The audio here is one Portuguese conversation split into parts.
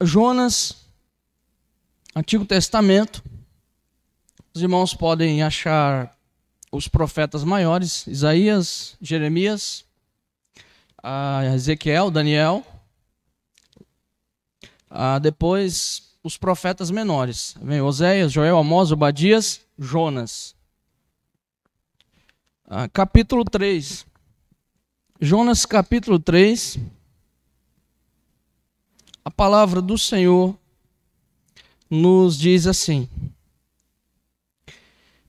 Jonas, Antigo Testamento. Os irmãos podem achar os profetas maiores: Isaías, Jeremias, Ezequiel, Daniel. Depois os profetas menores: vem Oséias, Joel, Amós, Obadias, Jonas. Capítulo 3. Jonas, capítulo 3. A palavra do Senhor nos diz assim: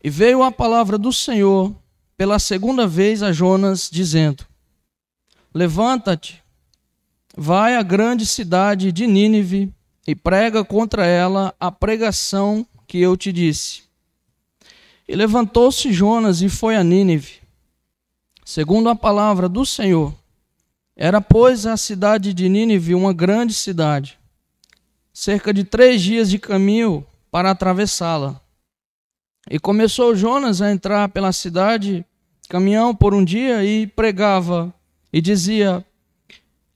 E veio a palavra do Senhor pela segunda vez a Jonas, dizendo: Levanta-te, vai à grande cidade de Nínive e prega contra ela a pregação que eu te disse. E levantou-se Jonas e foi a Nínive, segundo a palavra do Senhor. Era, pois, a cidade de Nínive uma grande cidade, cerca de 3 dias de caminho para atravessá-la. E começou Jonas a entrar pela cidade, caminhão por um dia, e pregava, e dizia: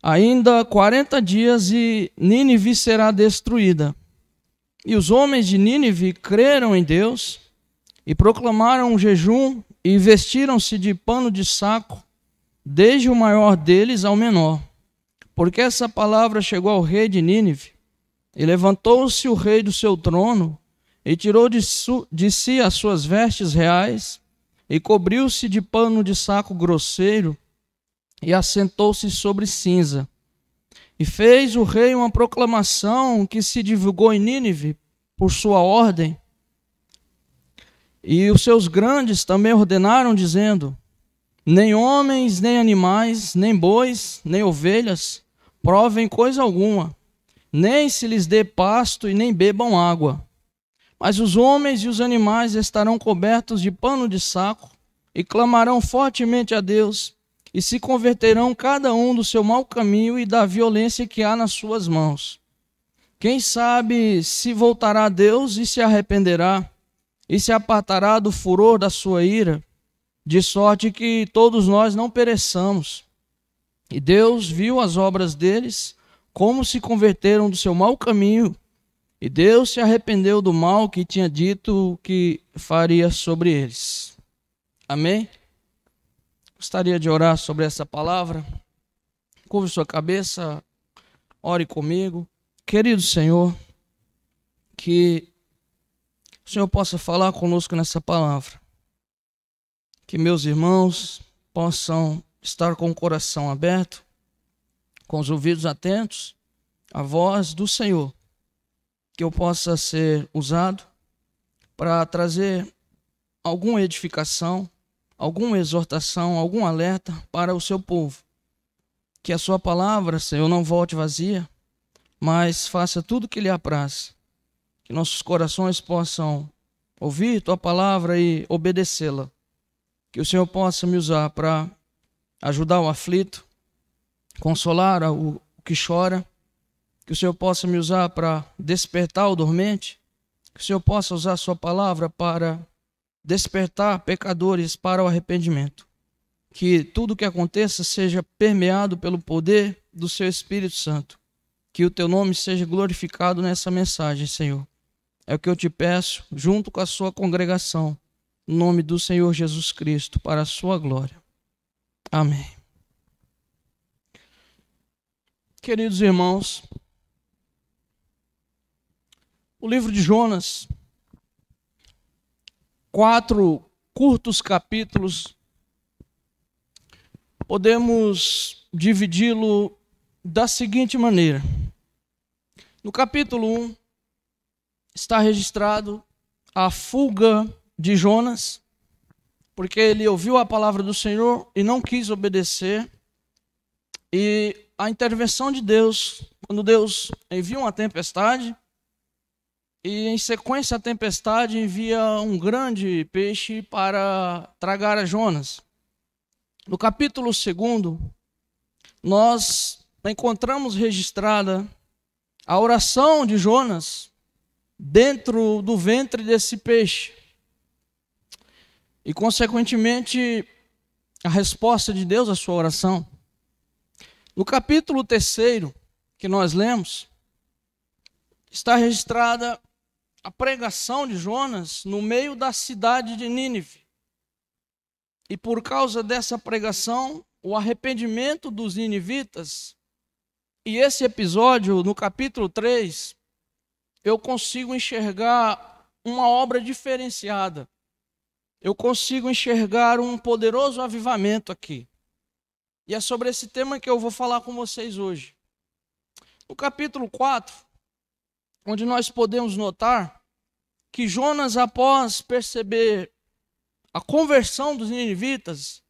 Ainda 40 dias e Nínive será destruída. E os homens de Nínive creram em Deus, e proclamaram um jejum, e vestiram-se de pano de saco, desde o maior deles ao menor. Porque essa palavra chegou ao rei de Nínive, e levantou-se o rei do seu trono, e tirou de si as suas vestes reais, e cobriu-se de pano de saco grosseiro, e assentou-se sobre cinza. E fez o rei uma proclamação que se divulgou em Nínive por sua ordem. E os seus grandes também ordenaram, dizendo: Nem homens, nem animais, nem bois, nem ovelhas provem coisa alguma, nem se lhes dê pasto e nem bebam água. Mas os homens e os animais estarão cobertos de pano de saco e clamarão fortemente a Deus, e se converterão cada um do seu mau caminho e da violência que há nas suas mãos. Quem sabe se voltará a Deus e se arrependerá, e se apartará do furor da sua ira, de sorte que todos nós não pereçamos. E Deus viu as obras deles, como se converteram do seu mau caminho, e Deus se arrependeu do mal que tinha dito que faria sobre eles. Amém? Gostaria de orar sobre essa palavra. Curve sua cabeça, ore comigo. Querido Senhor, que o Senhor possa falar conosco nessa palavra. Que meus irmãos possam estar com o coração aberto, com os ouvidos atentos à voz do Senhor. Que eu possa ser usado para trazer alguma edificação, alguma exortação, algum alerta para o seu povo. Que a sua palavra, Senhor, não volte vazia, mas faça tudo o que lhe apraz. Que nossos corações possam ouvir tua palavra e obedecê-la. Que o Senhor possa me usar para ajudar o aflito, consolar o que chora. Que o Senhor possa me usar para despertar o dormente. Que o Senhor possa usar a sua palavra para despertar pecadores para o arrependimento. Que tudo o que aconteça seja permeado pelo poder do seu Espírito Santo. Que o teu nome seja glorificado nessa mensagem, Senhor. É o que eu te peço, junto com a sua congregação, no nome do Senhor Jesus Cristo, para a sua glória. Amém. Queridos irmãos, o livro de Jonas, 4 curtos capítulos, podemos dividi-lo da seguinte maneira. No capítulo 1 está registrado a fuga de Jonas, porque ele ouviu a palavra do Senhor e não quis obedecer, e a intervenção de Deus, quando Deus envia uma tempestade, e em sequência a tempestade envia um grande peixe para tragar a Jonas. No capítulo 2, nós encontramos registrada a oração de Jonas dentro do ventre desse peixe. E, consequentemente, a resposta de Deus à sua oração. No capítulo 3 que nós lemos, está registrada a pregação de Jonas no meio da cidade de Nínive. E por causa dessa pregação, o arrependimento dos ninivitas, e esse episódio, no capítulo 3, eu consigo enxergar uma obra diferenciada. Eu consigo enxergar um poderoso avivamento aqui. E é sobre esse tema que eu vou falar com vocês hoje. No capítulo 4, onde nós podemos notar que Jonas, após perceber a conversão dos ninivitas,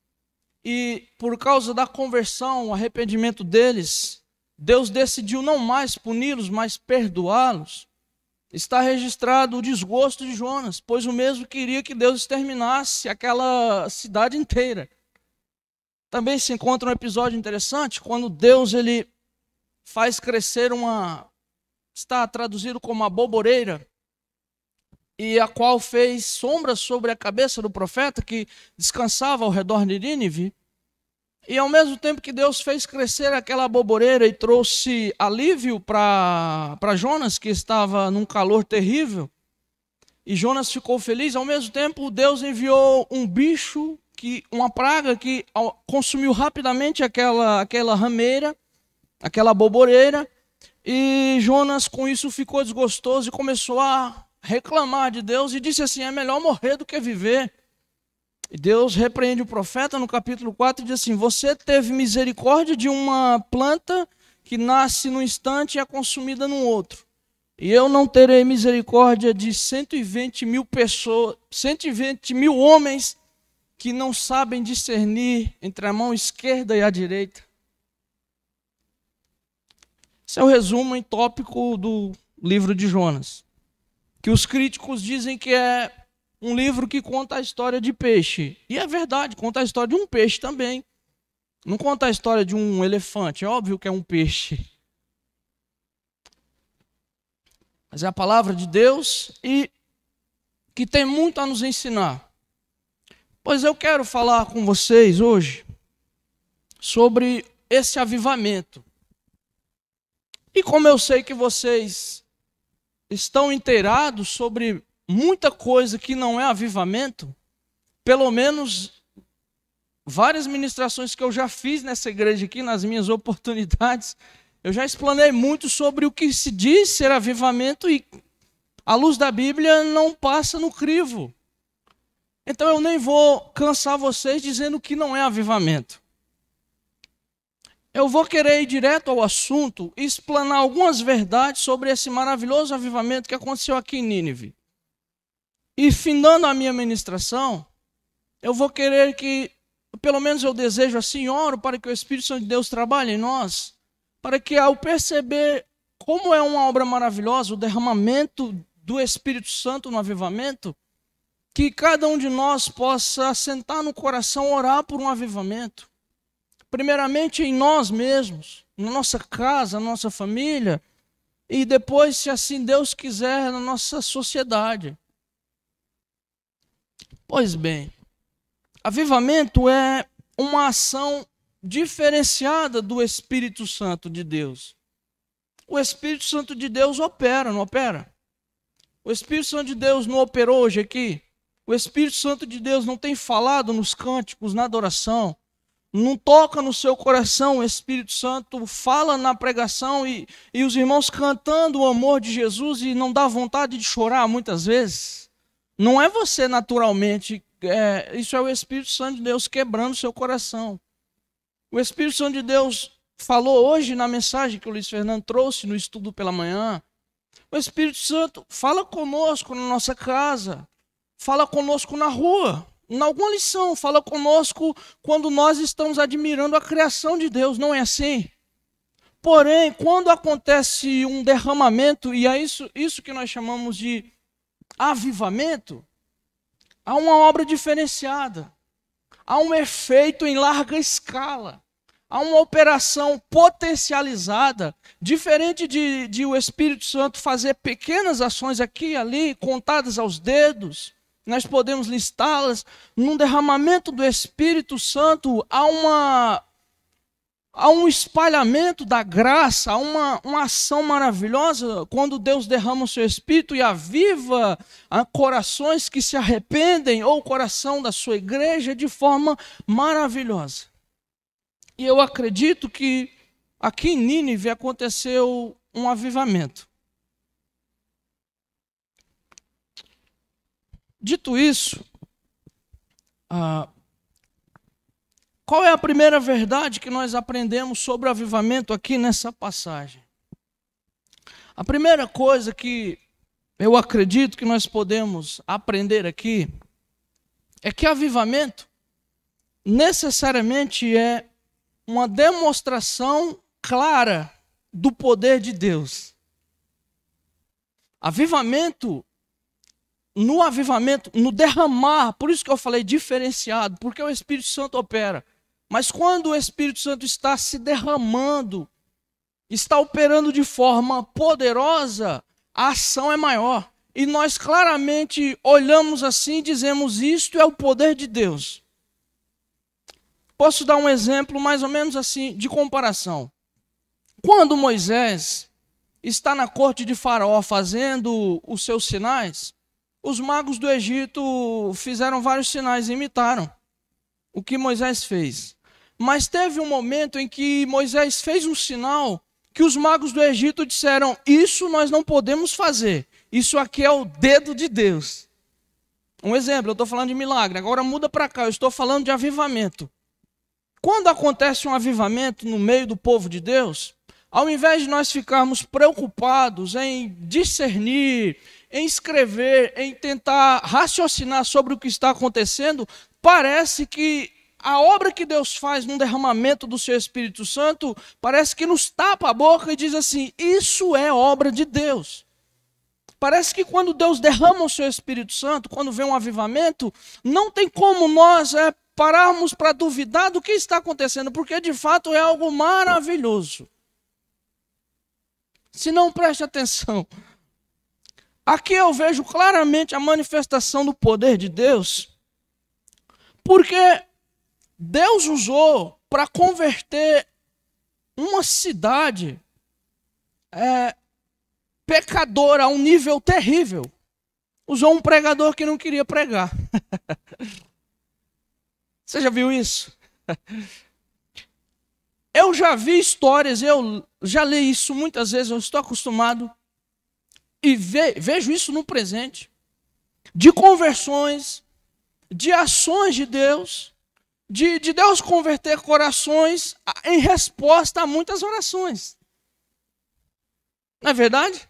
e por causa da conversão, o arrependimento deles, Deus decidiu não mais puni-los, mas perdoá-los. Está registrado o desgosto de Jonas, pois o mesmo queria que Deus exterminasse aquela cidade inteira. Também se encontra um episódio interessante, quando Deus ele faz crescer está traduzido como uma boboreira, e a qual fez sombras sobre a cabeça do profeta que descansava ao redor de Nínive. E ao mesmo tempo que Deus fez crescer aquela boboreira e trouxe alívio para Jonas, que estava num calor terrível, e Jonas ficou feliz, ao mesmo tempo Deus enviou um bicho, uma praga que consumiu rapidamente aquela rameira, aquela boboreira, e Jonas com isso ficou desgostoso e começou a reclamar de Deus e disse assim: é melhor morrer do que viver. E Deus repreende o profeta no capítulo 4 e diz assim: você teve misericórdia de uma planta que nasce num instante e é consumida num outro. E eu não terei misericórdia de 120 mil pessoas, 120 mil homens que não sabem discernir entre a mão esquerda e a direita. Esse é o resumo em tópico do livro de Jonas, que os críticos dizem que é um livro que conta a história de peixe. E é verdade, conta a história de um peixe também. Não conta a história de um elefante, é óbvio que é um peixe. Mas é a palavra de Deus e que tem muito a nos ensinar. Pois eu quero falar com vocês hoje sobre esse avivamento. E como eu sei que vocês estão inteirados sobre muita coisa que não é avivamento, pelo menos várias ministrações que eu já fiz nessa igreja aqui, nas minhas oportunidades, eu já explanei muito sobre o que se diz ser avivamento e a luz da Bíblia não passa no crivo. Então eu nem vou cansar vocês dizendo que não é avivamento. Eu vou querer ir direto ao assunto e explanar algumas verdades sobre esse maravilhoso avivamento que aconteceu aqui em Nínive. E findando a minha ministração, eu vou querer que, pelo menos eu desejo assim, oro para que o Espírito Santo de Deus trabalhe em nós, para que ao perceber como é uma obra maravilhosa, o derramamento do Espírito Santo no avivamento, que cada um de nós possa sentar no coração, orar por um avivamento. Primeiramente em nós mesmos, na nossa casa, na nossa família, e depois, se assim Deus quiser, na nossa sociedade. Pois bem, avivamento é uma ação diferenciada do Espírito Santo de Deus. O Espírito Santo de Deus opera, não opera? O Espírito Santo de Deus não operou hoje aqui? O Espírito Santo de Deus não tem falado nos cânticos, na adoração? Não toca no seu coração? O Espírito Santo fala na pregação e os irmãos cantando o amor de Jesus e não dá vontade de chorar muitas vezes? Não é você naturalmente, isso é o Espírito Santo de Deus quebrando o seu coração. O Espírito Santo de Deus falou hoje na mensagem que o Luiz Fernando trouxe no estudo pela manhã. O Espírito Santo fala conosco na nossa casa, fala conosco na rua, em alguma lição, fala conosco quando nós estamos admirando a criação de Deus, não é assim? Porém, quando acontece um derramamento, e é isso que nós chamamos de avivamento, há uma obra diferenciada, há um efeito em larga escala, há uma operação potencializada, diferente de o Espírito Santo fazer pequenas ações aqui e ali, contadas aos dedos. Nós podemos listá-las. Num derramamento do Espírito Santo, há há um espalhamento da graça, há uma ação maravilhosa quando Deus derrama o seu Espírito e aviva corações que se arrependem, ou o coração da sua igreja, de forma maravilhosa. E eu acredito que aqui em Nínive aconteceu um avivamento. Dito isso, qual é a primeira verdade que nós aprendemos sobre o avivamento aqui nessa passagem? A primeira coisa que eu acredito que nós podemos aprender aqui é que avivamento necessariamente é uma demonstração clara do poder de Deus. No derramar, por isso que eu falei diferenciado, porque o Espírito Santo opera. Mas quando o Espírito Santo está se derramando, está operando de forma poderosa, a ação é maior. E nós claramente olhamos assim e dizemos: isto é o poder de Deus. Posso dar um exemplo mais ou menos assim, de comparação. Quando Moisés está na corte de Faraó fazendo os seus sinais, os magos do Egito fizeram vários sinais e imitaram o que Moisés fez. Mas teve um momento em que Moisés fez um sinal que os magos do Egito disseram: isso nós não podemos fazer, isso aqui é o dedo de Deus. Um exemplo, eu estou falando de milagre, agora muda para cá, eu estou falando de avivamento. Quando acontece um avivamento no meio do povo de Deus, ao invés de nós ficarmos preocupados em discernir, em escrever, em tentar raciocinar sobre o que está acontecendo, parece que a obra que Deus faz num derramamento do seu Espírito Santo, parece que nos tapa a boca e diz assim: isso é obra de Deus. Parece que quando Deus derrama o seu Espírito Santo, quando vem um avivamento, não tem como nós pararmos para duvidar do que está acontecendo, porque de fato é algo maravilhoso. Se não, preste atenção. Aqui eu vejo claramente a manifestação do poder de Deus, porque Deus usou para converter uma cidade pecadora a um nível terrível. Usou um pregador que não queria pregar. Você já viu isso? Eu já vi histórias, eu já li isso muitas vezes, eu estou acostumado e vejo isso no presente, de conversões, de ações de Deus, de Deus converter corações em resposta a muitas orações. Não é verdade?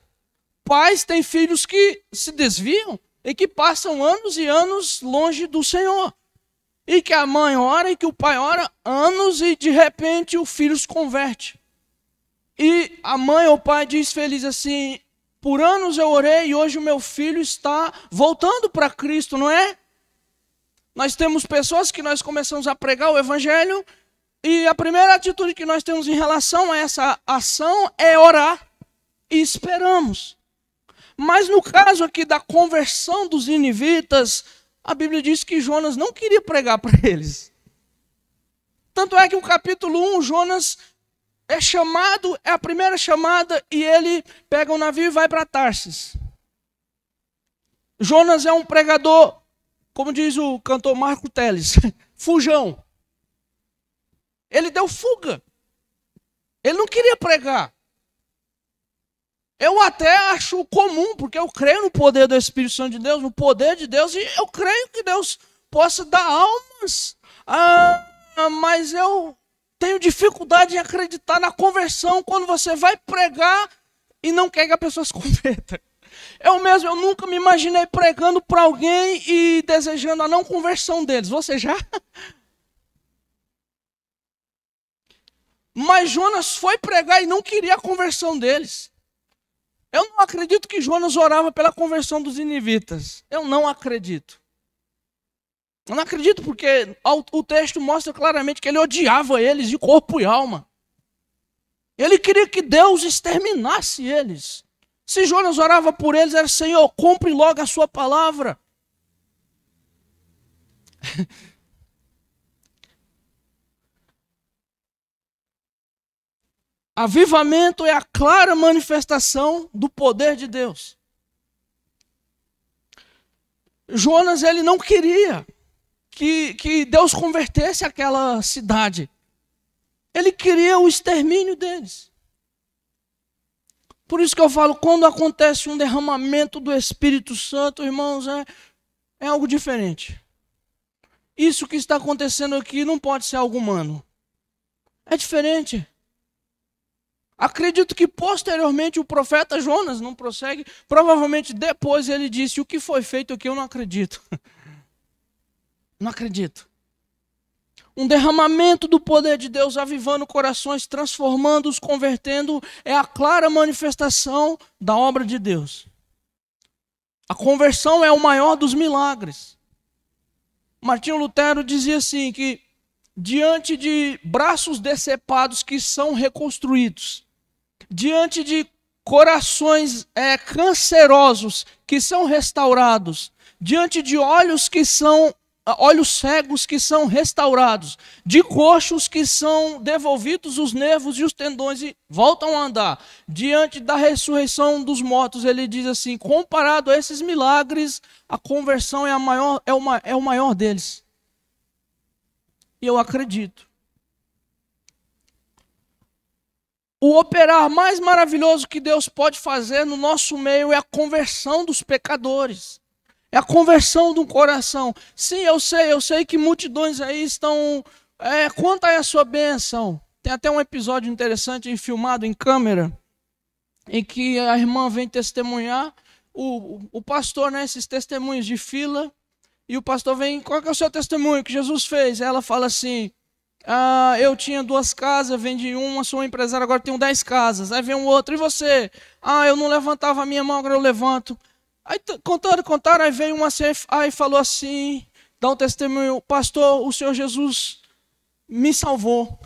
Pais têm filhos que se desviam e que passam anos e anos longe do Senhor. E que a mãe ora e que o pai ora anos e de repente o filho se converte. E a mãe ou o pai diz feliz assim: por anos eu orei e hoje o meu filho está voltando para Cristo, não é? Nós temos pessoas que nós começamos a pregar o Evangelho e a primeira atitude que nós temos em relação a essa ação é orar e esperamos. Mas no caso aqui da conversão dos ninivitas, a Bíblia diz que Jonas não queria pregar para eles. Tanto é que o capítulo 1, Jonas é chamado, é a primeira chamada, e ele pega um navio e vai para Tarsis. Jonas é um pregador, como diz o cantor Marco Teles, fujão. Ele deu fuga. Ele não queria pregar. Eu até acho comum, porque eu creio no poder do Espírito Santo de Deus, no poder de Deus, e eu creio que Deus possa dar almas. Mas eu tenho dificuldade em acreditar na conversão quando você vai pregar e não quer que a pessoa se converta. Eu nunca me imaginei pregando para alguém e desejando a não conversão deles. Você já? Mas Jonas foi pregar e não queria a conversão deles. Eu não acredito que Jonas orava pela conversão dos ninivitas. Eu não acredito. Eu não acredito porque o texto mostra claramente que ele odiava eles de corpo e alma. Ele queria que Deus exterminasse eles. Se Jonas orava por eles, era: Senhor, cumpre logo a sua palavra. Avivamento é a clara manifestação do poder de Deus. Jonas, ele não queria que Deus convertesse aquela cidade. Ele queria o extermínio deles. Por isso que eu falo, quando acontece um derramamento do Espírito Santo, irmãos, é algo diferente. Isso que está acontecendo aqui não pode ser algo humano. É diferente. Acredito que posteriormente o profeta Jonas não prossegue. Provavelmente depois ele disse, o que foi feito aqui eu não acredito. Não acredito. Um derramamento do poder de Deus, avivando corações, transformando-os, convertendo, é a clara manifestação da obra de Deus. A conversão é o maior dos milagres. Martinho Lutero dizia assim, que diante de braços decepados que são reconstruídos, diante de corações cancerosos que são restaurados, diante de olhos cegos que são restaurados, de coxos que são devolvidos os nervos e os tendões e voltam a andar, diante da ressurreição dos mortos, ele diz assim, comparado a esses milagres, a conversão é o maior deles. E eu acredito. O operar mais maravilhoso que Deus pode fazer no nosso meio é a conversão dos pecadores. É a conversão do coração. Sim, eu sei que multidões aí estão... quanto é a sua bênção? Tem até um episódio interessante filmado em câmera, em que a irmã vem testemunhar, o pastor, né, esses testemunhos de fila, e o pastor vem, qual que é o seu testemunho que Jesus fez? Ela fala assim, eu tinha 2 casas, vendi uma, sou empresário, agora tenho 10 casas. Aí vem um outro, e você? Eu não levantava a minha mão, agora eu levanto. Aí contaram, aí veio uma aí falou assim, dá um testemunho, pastor, o Senhor Jesus me salvou.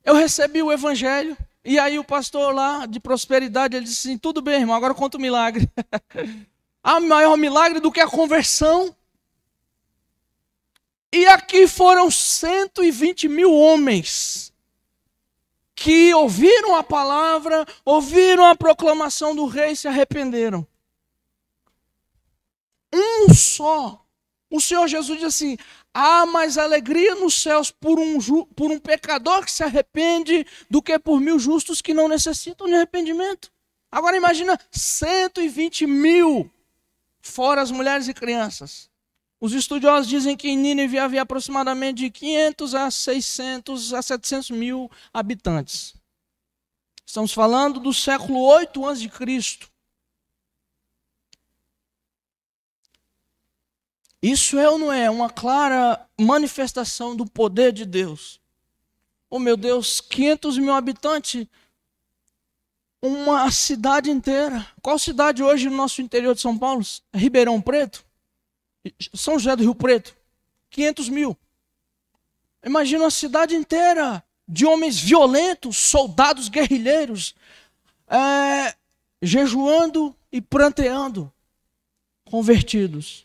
Eu recebi o evangelho, e aí o pastor lá de prosperidade, ele disse assim, tudo bem, irmão, agora conta o milagre. Há maior milagre do que a conversão. E aqui foram 120 mil homens que ouviram a palavra, ouviram a proclamação do rei e se arrependeram. Um só. O Senhor Jesus diz assim, há mais alegria nos céus por um pecador que se arrepende do que por 1000 justos que não necessitam de arrependimento. Agora imagina 120 mil, fora as mulheres e crianças. Os estudiosos dizem que em Nínive havia aproximadamente de 500 a 600 a 700 mil habitantes. Estamos falando do século 8 a.C. Isso é ou não é uma clara manifestação do poder de Deus? Oh meu Deus, 500 mil habitantes, uma cidade inteira. Qual cidade hoje no nosso interior de São Paulo? Ribeirão Preto? São José do Rio Preto, 500 mil. Imagina uma cidade inteira de homens violentos, soldados guerrilheiros, jejuando e pranteando, convertidos.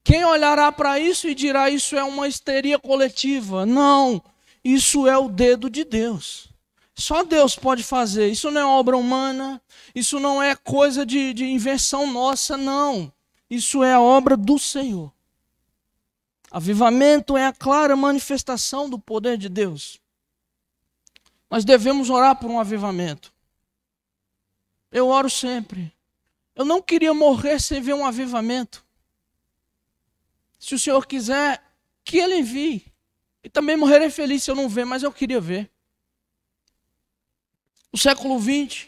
Quem olhará para isso e dirá, isso é uma histeria coletiva? Não, isso é o dedo de Deus. Só Deus pode fazer, isso não é obra humana, isso não é coisa de invenção nossa, não. Isso é a obra do Senhor. Avivamento é a clara manifestação do poder de Deus. Nós devemos orar por um avivamento. Eu oro sempre. Eu não queria morrer sem ver um avivamento. Se o Senhor quiser, que Ele envie. E também morrerei feliz se eu não ver, mas eu queria ver. No século XX,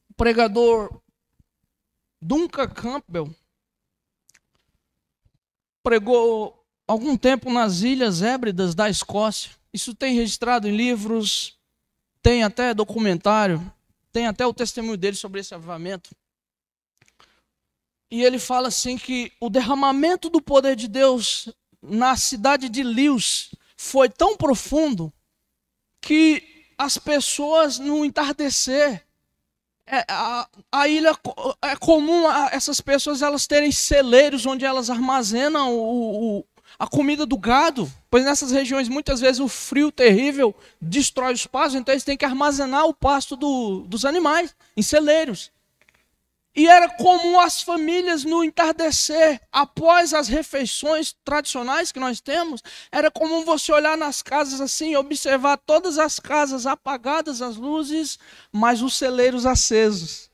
o pregador Duncan Campbell pregou algum tempo nas Ilhas Hébridas da Escócia. Isso tem registrado em livros, tem até documentário, tem até o testemunho dele sobre esse avivamento. E ele fala assim que o derramamento do poder de Deus na cidade de Lewes foi tão profundo que as pessoas no entardecer, a ilha é comum essas pessoas elas terem celeiros onde elas armazenam a comida do gado, pois nessas regiões muitas vezes o frio terrível destrói os pastos, então eles têm que armazenar o pasto dos animais em celeiros. E era comum as famílias no entardecer, após as refeições tradicionais que nós temos, era comum você olhar nas casas assim e observar todas as casas apagadas as luzes, mas os celeiros acesos.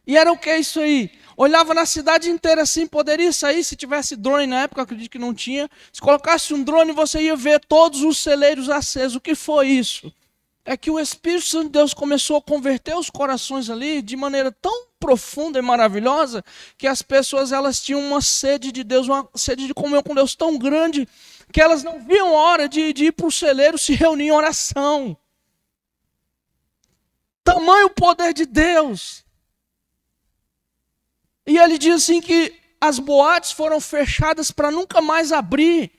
E era o que isso aí? Olhava na cidade inteira assim, poderia sair se tivesse drone na época, acredito que não tinha. Se colocasse um drone, você ia ver todos os celeiros acesos. O que foi isso? É que o Espírito Santo de Deus começou a converter os corações ali de maneira tão profunda e maravilhosa que as pessoas elas tinham uma sede de Deus, uma sede de comunhão com Deus tão grande que elas não viam hora de ir para o celeiro se reunir em oração. Tamanho poder de Deus. E ele diz assim que as boates foram fechadas para nunca mais abrir.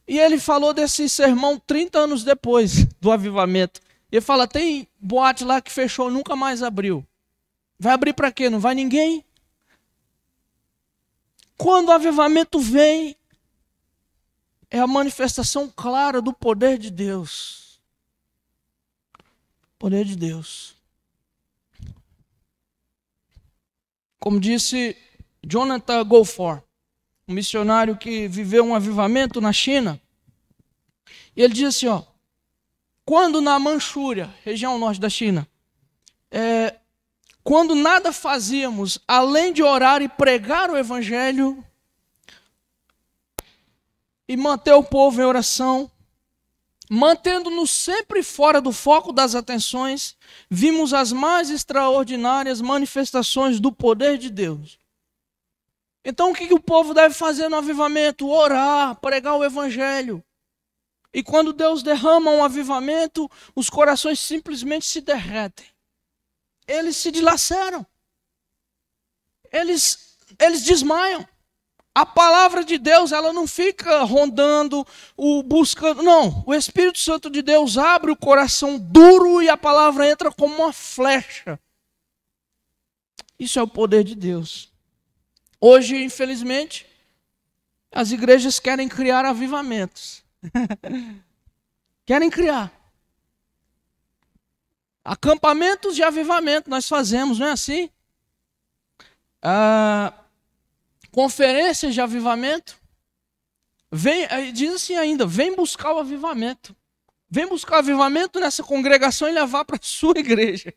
E ele falou desse sermão 30 anos depois do avivamento. Ele fala, tem boate lá que fechou, nunca mais abriu. Vai abrir para quê? Não vai ninguém? Quando o avivamento vem, é a manifestação clara do poder de Deus. Poder de Deus. Como disse Jonathan Goforth, um missionário que viveu um avivamento na China, e ele diz assim, quando na Manchúria, região norte da China, quando nada fazíamos além de orar e pregar o evangelho e manter o povo em oração, mantendo-nos sempre fora do foco das atenções, vimos as mais extraordinárias manifestações do poder de Deus. Então o que o povo deve fazer no avivamento? Orar, pregar o evangelho. E quando Deus derrama um avivamento, os corações simplesmente se derretem. Eles se dilaceram. Eles desmaiam. A palavra de Deus, ela não fica rondando, buscando. Não, o Espírito Santo de Deus abre o coração duro e a palavra entra como uma flecha. Isso é o poder de Deus. Hoje, infelizmente, as igrejas querem criar avivamentos. Querem criar. Acampamentos de avivamento nós fazemos, não é assim? Conferências de avivamento. Diz assim ainda, vem buscar o avivamento. Vem buscar o avivamento nessa congregação e levar para a sua igreja.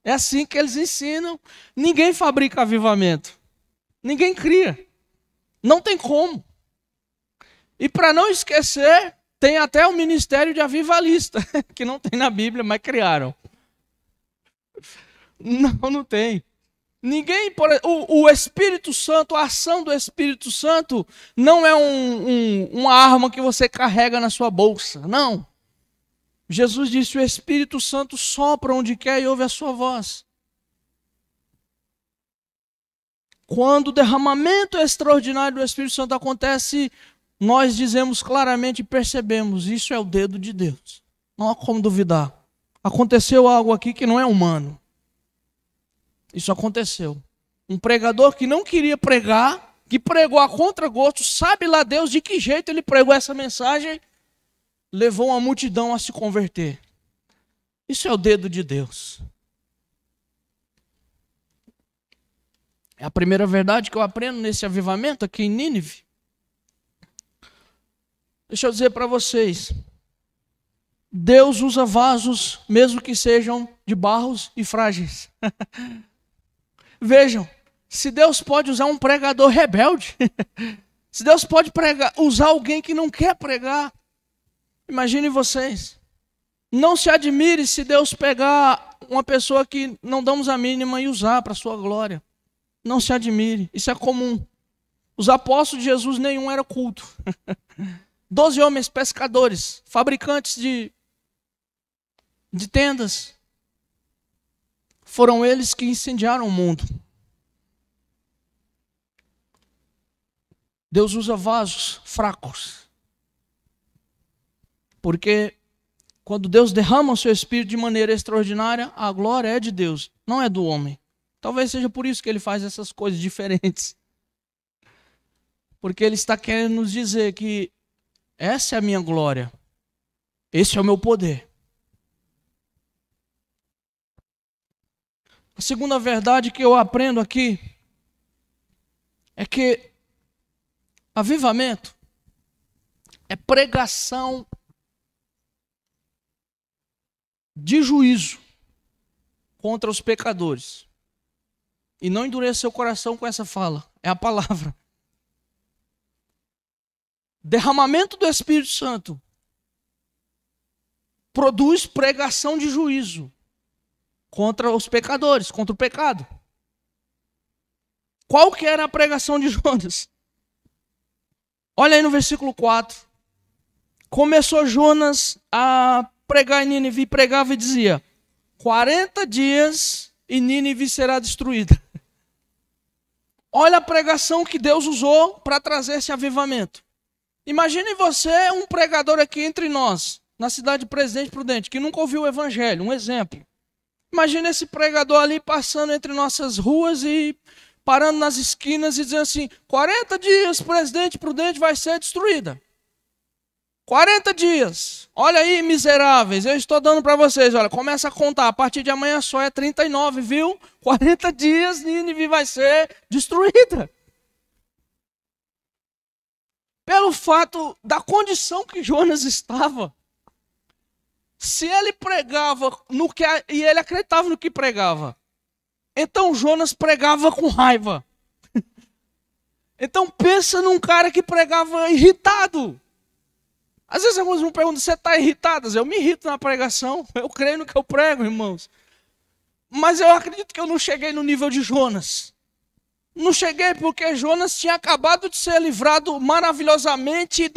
É assim que eles ensinam. Ninguém fabrica avivamento. Ninguém cria. Não tem como. E para não esquecer, tem até o ministério de avivalista, que não tem na Bíblia, mas criaram. Não tem. Ninguém, o Espírito Santo, a ação do Espírito Santo não é uma arma que você carrega na sua bolsa, não. Jesus disse, o Espírito Santo sopra onde quer e ouve a sua voz. Quando o derramamento extraordinário do Espírito Santo acontece, nós dizemos claramente e percebemos, isso é o dedo de Deus. Não há como duvidar. Aconteceu algo aqui que não é humano. Isso aconteceu. Um pregador que não queria pregar, que pregou a contragosto, sabe lá Deus de que jeito ele pregou essa mensagem, levou uma multidão a se converter. Isso é o dedo de Deus. É a primeira verdade que eu aprendo nesse avivamento aqui em Nínive. Deixa eu dizer para vocês, Deus usa vasos, mesmo que sejam de barros e frágeis. Vejam, se Deus pode usar um pregador rebelde, se Deus pode usar alguém que não quer pregar, imagine vocês. Não se admire se Deus pegar uma pessoa que não damos a mínima e usar para a sua glória. Não se admire, isso é comum. Os apóstolos de Jesus nenhum era culto. 12 homens pescadores, fabricantes de tendas. Foram eles que incendiaram o mundo. Deus usa vasos fracos. Porque quando Deus derrama o seu Espírito de maneira extraordinária, a glória é de Deus, não é do homem. Talvez seja por isso que ele faz essas coisas diferentes. Porque ele está querendo nos dizer que essa é a minha glória, esse é o meu poder. A segunda verdade que eu aprendo aqui é que avivamento é pregação de juízo contra os pecadores. E não endureça seu coração com essa fala, é a palavra. Derramamento do Espírito Santo produz pregação de juízo contra os pecadores, contra o pecado. Qual que era a pregação de Jonas? Olha aí no versículo 4. Começou Jonas a pregar em Nínive, pregava e dizia: 40 dias e Nínive será destruída. Olha a pregação que Deus usou para trazer esse avivamento. Imagine você, um pregador aqui entre nós, na cidade de Presidente Prudente, que nunca ouviu o evangelho, um exemplo. Imagine esse pregador ali passando entre nossas ruas e parando nas esquinas e dizendo assim: 40 dias, Presidente Prudente vai ser destruída. 40 dias. Olha aí, miseráveis, eu estou dando para vocês, olha, começa a contar, a partir de amanhã só é 39, viu? 40 dias, Nínive vai ser destruída. Pelo fato da condição que Jonas estava, se ele pregava no que e ele acreditava no que pregava, então Jonas pregava com raiva. Então pensa num cara que pregava irritado. Às vezes alguns me perguntam: você está irritado? Eu me irrito na pregação, eu creio no que eu prego, irmãos. Mas eu acredito que eu não cheguei no nível de Jonas. Não cheguei porque Jonas tinha acabado de ser livrado maravilhosamente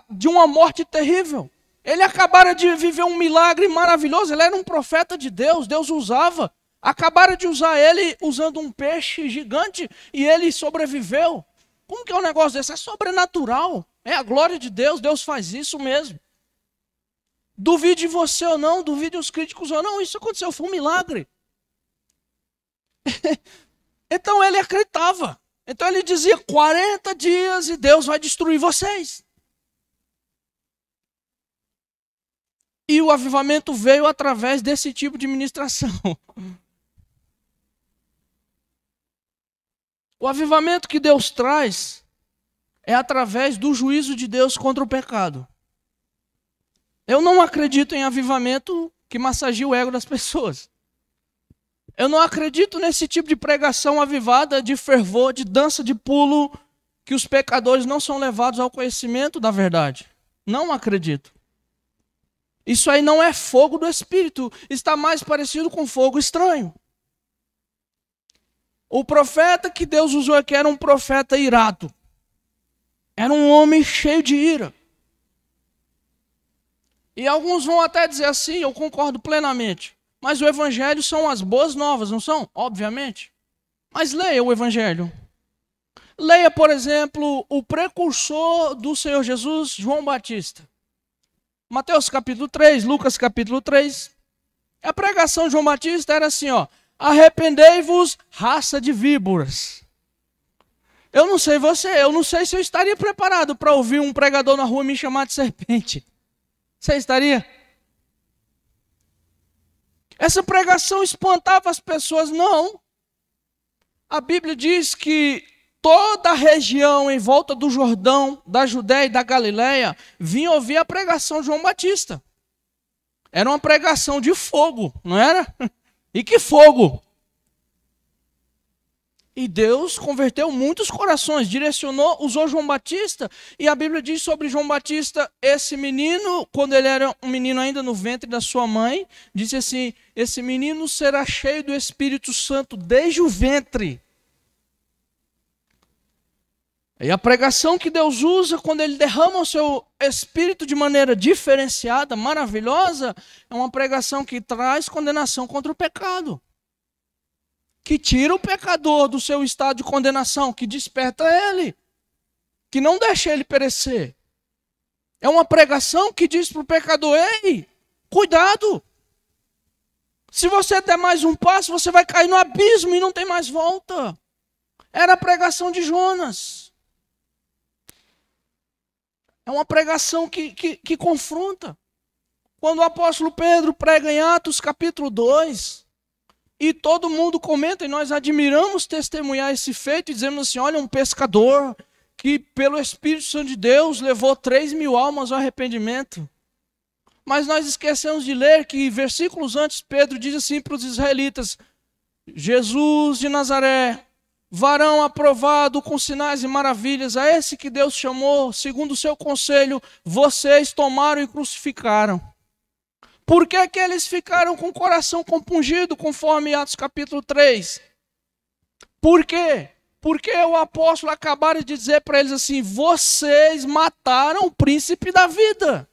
de uma morte terrível. Ele acabara de viver um milagre maravilhoso, ele era um profeta de Deus, Deus usava. Acabaram de usar ele usando um peixe gigante e ele sobreviveu. Como que é um negócio desse? É sobrenatural. É a glória de Deus, Deus faz isso mesmo. Duvide você ou não, duvide os críticos ou não, isso aconteceu, foi um milagre. Então ele acreditava. Então ele dizia: 40 dias e Deus vai destruir vocês. E o avivamento veio através desse tipo de ministração. O avivamento que Deus traz é através do juízo de Deus contra o pecado. Eu não acredito em avivamento que massageia o ego das pessoas. Eu não acredito nesse tipo de pregação avivada, de fervor, de dança, de pulo, que os pecadores não são levados ao conhecimento da verdade. Não acredito. Isso aí não é fogo do Espírito, está mais parecido com fogo estranho. O profeta que Deus usou aqui era um profeta irado. Era um homem cheio de ira. E alguns vão até dizer assim, eu concordo plenamente. Mas o evangelho são as boas novas, não são? Obviamente. Mas leia o evangelho. Leia, por exemplo, o precursor do Senhor Jesus, João Batista. Mateus capítulo 3, Lucas capítulo 3. A pregação de João Batista era assim, ó: arrependei-vos, raça de víboras. Eu não sei você, eu não sei se eu estaria preparado para ouvir um pregador na rua me chamar de serpente. Você estaria? Essa pregação espantava as pessoas? Não. A Bíblia diz que toda a região em volta do Jordão, da Judéia e da Galileia, vinha ouvir a pregação de João Batista. Era uma pregação de fogo, não era? E que fogo! E Deus converteu muitos corações, direcionou, usou João Batista. E a Bíblia diz sobre João Batista, esse menino, quando ele era um menino ainda no ventre da sua mãe, disse assim: esse menino será cheio do Espírito Santo desde o ventre. E a pregação que Deus usa quando Ele derrama o seu Espírito de maneira diferenciada, maravilhosa, é uma pregação que traz condenação contra o pecado. Que tira o pecador do seu estado de condenação, que desperta ele, que não deixa ele perecer. É uma pregação que diz para o pecador: ei, cuidado. Se você der mais um passo, você vai cair no abismo e não tem mais volta. Era a pregação de Jonas. É uma pregação que confronta. Quando o apóstolo Pedro prega em Atos capítulo 2, e todo mundo comenta, e nós admiramos testemunhar esse feito, e dizemos assim, olha, um pescador que pelo Espírito Santo de Deus levou 3.000 almas ao arrependimento. Mas nós esquecemos de ler que versículos antes Pedro diz assim para os israelitas, Jesus de Nazaré, varão aprovado com sinais e maravilhas, a esse que Deus chamou, segundo o seu conselho, vocês tomaram e crucificaram. Por que que eles ficaram com o coração compungido, conforme Atos capítulo 3? Por quê? Porque o apóstolo acabaram de dizer para eles assim, vocês mataram o príncipe da vida.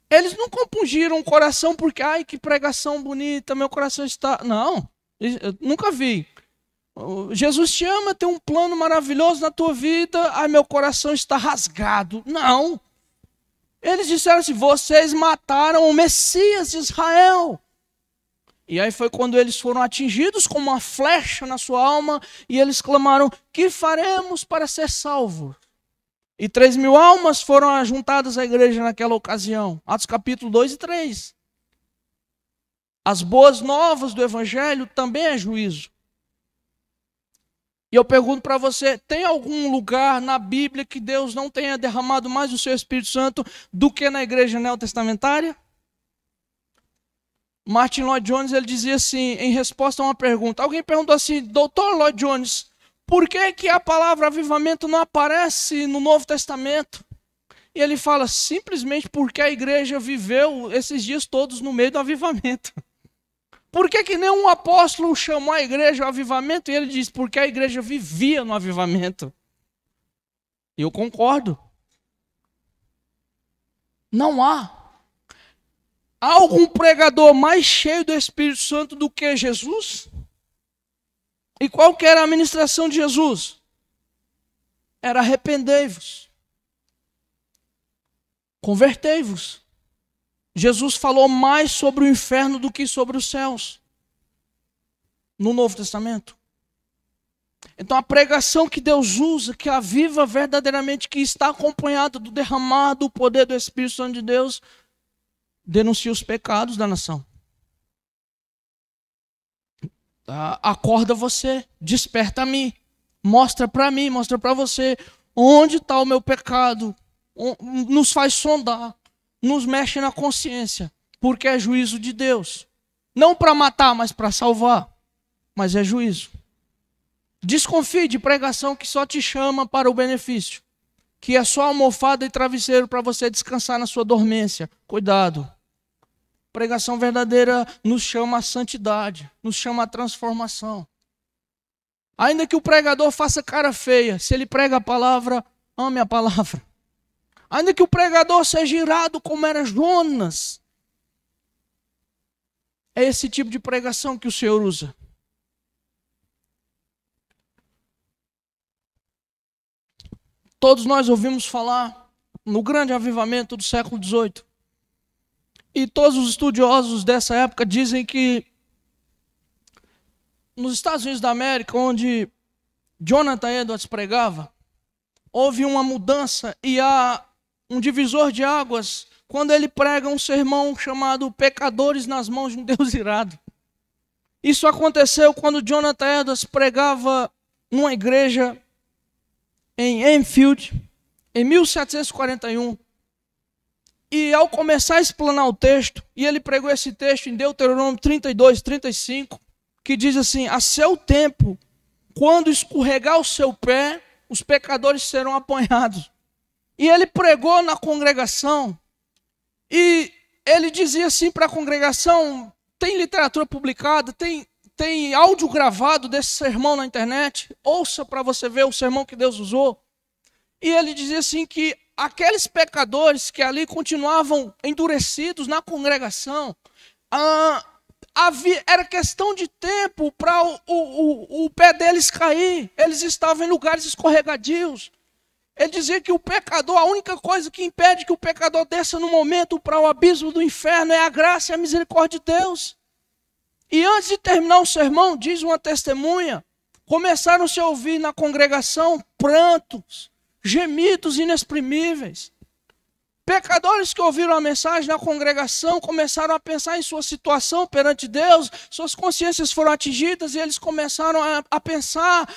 Eles não compungiram o coração porque, ai, que pregação bonita, meu coração está... Não, eu nunca vi. Jesus te ama, tem um plano maravilhoso na tua vida, ai, meu coração está rasgado. Não. Eles disseram assim, vocês mataram o Messias de Israel. E aí foi quando eles foram atingidos com uma flecha na sua alma, e eles clamaram, que faremos para ser salvos? E 3.000 almas foram juntadas à igreja naquela ocasião. Atos capítulo 2 e 3. As boas novas do evangelho também é juízo. E eu pergunto para você, tem algum lugar na Bíblia que Deus não tenha derramado mais o seu Espírito Santo do que na igreja neotestamentária? Martin Lloyd Jones, ele dizia assim, em resposta a uma pergunta. Alguém perguntou assim, doutor Lloyd Jones, por que que a palavra avivamento não aparece no Novo Testamento? E ele fala, simplesmente porque a igreja viveu esses dias todos no meio do avivamento. Por que que nenhum apóstolo chamou a igreja ao avivamento? E ele diz, porque a igreja vivia no avivamento. E eu concordo. Não há. Há algum pregador mais cheio do Espírito Santo do que Jesus? E qual que era a ministração de Jesus? Era arrependei-vos. Convertei-vos. Jesus falou mais sobre o inferno do que sobre os céus. No Novo Testamento. Então a pregação que Deus usa, que aviva verdadeiramente, que está acompanhada do derramar do poder do Espírito Santo de Deus, denuncia os pecados da nação. Acorda você, desperta-me, mostra para mim, mostra para você onde está o meu pecado, nos faz sondar, nos mexe na consciência, porque é juízo de Deus. Não para matar, mas para salvar, mas é juízo. Desconfie de pregação que só te chama para o benefício, que é só almofada e travesseiro para você descansar na sua dormência. Cuidado. Pregação verdadeira nos chama à santidade, nos chama à transformação. Ainda que o pregador faça cara feia, se ele prega a palavra, ame a palavra. Ainda que o pregador seja irado como era Jonas, é esse tipo de pregação que o Senhor usa. Todos nós ouvimos falar no grande avivamento do século XVIII. E todos os estudiosos dessa época dizem que nos Estados Unidos da América, onde Jonathan Edwards pregava, houve uma mudança e há um divisor de águas quando ele prega um sermão chamado Pecadores nas mãos de um Deus irado. Isso aconteceu quando Jonathan Edwards pregava numa igreja em Enfield, em 1741. E ao começar a explanar o texto, e ele pregou esse texto em Deuteronômio 32, 35, que diz assim, a seu tempo, quando escorregar o seu pé, os pecadores serão apanhados. E ele pregou na congregação, e ele dizia assim para a congregação, tem literatura publicada, tem áudio gravado desse sermão na internet, ouça para você ver o sermão que Deus usou. E ele dizia assim que aqueles pecadores que ali continuavam endurecidos na congregação, era questão de tempo para o pé deles cair. Eles estavam em lugares escorregadios. Ele dizia que o pecador, a única coisa que impede que o pecador desça no momento para o abismo do inferno é a graça e a misericórdia de Deus. E antes de terminar o sermão, diz uma testemunha, começaram-se a ouvir na congregação prantos, gemidos inexprimíveis. Pecadores que ouviram a mensagem na congregação começaram a pensar em sua situação perante Deus, suas consciências foram atingidas e eles começaram a pensar,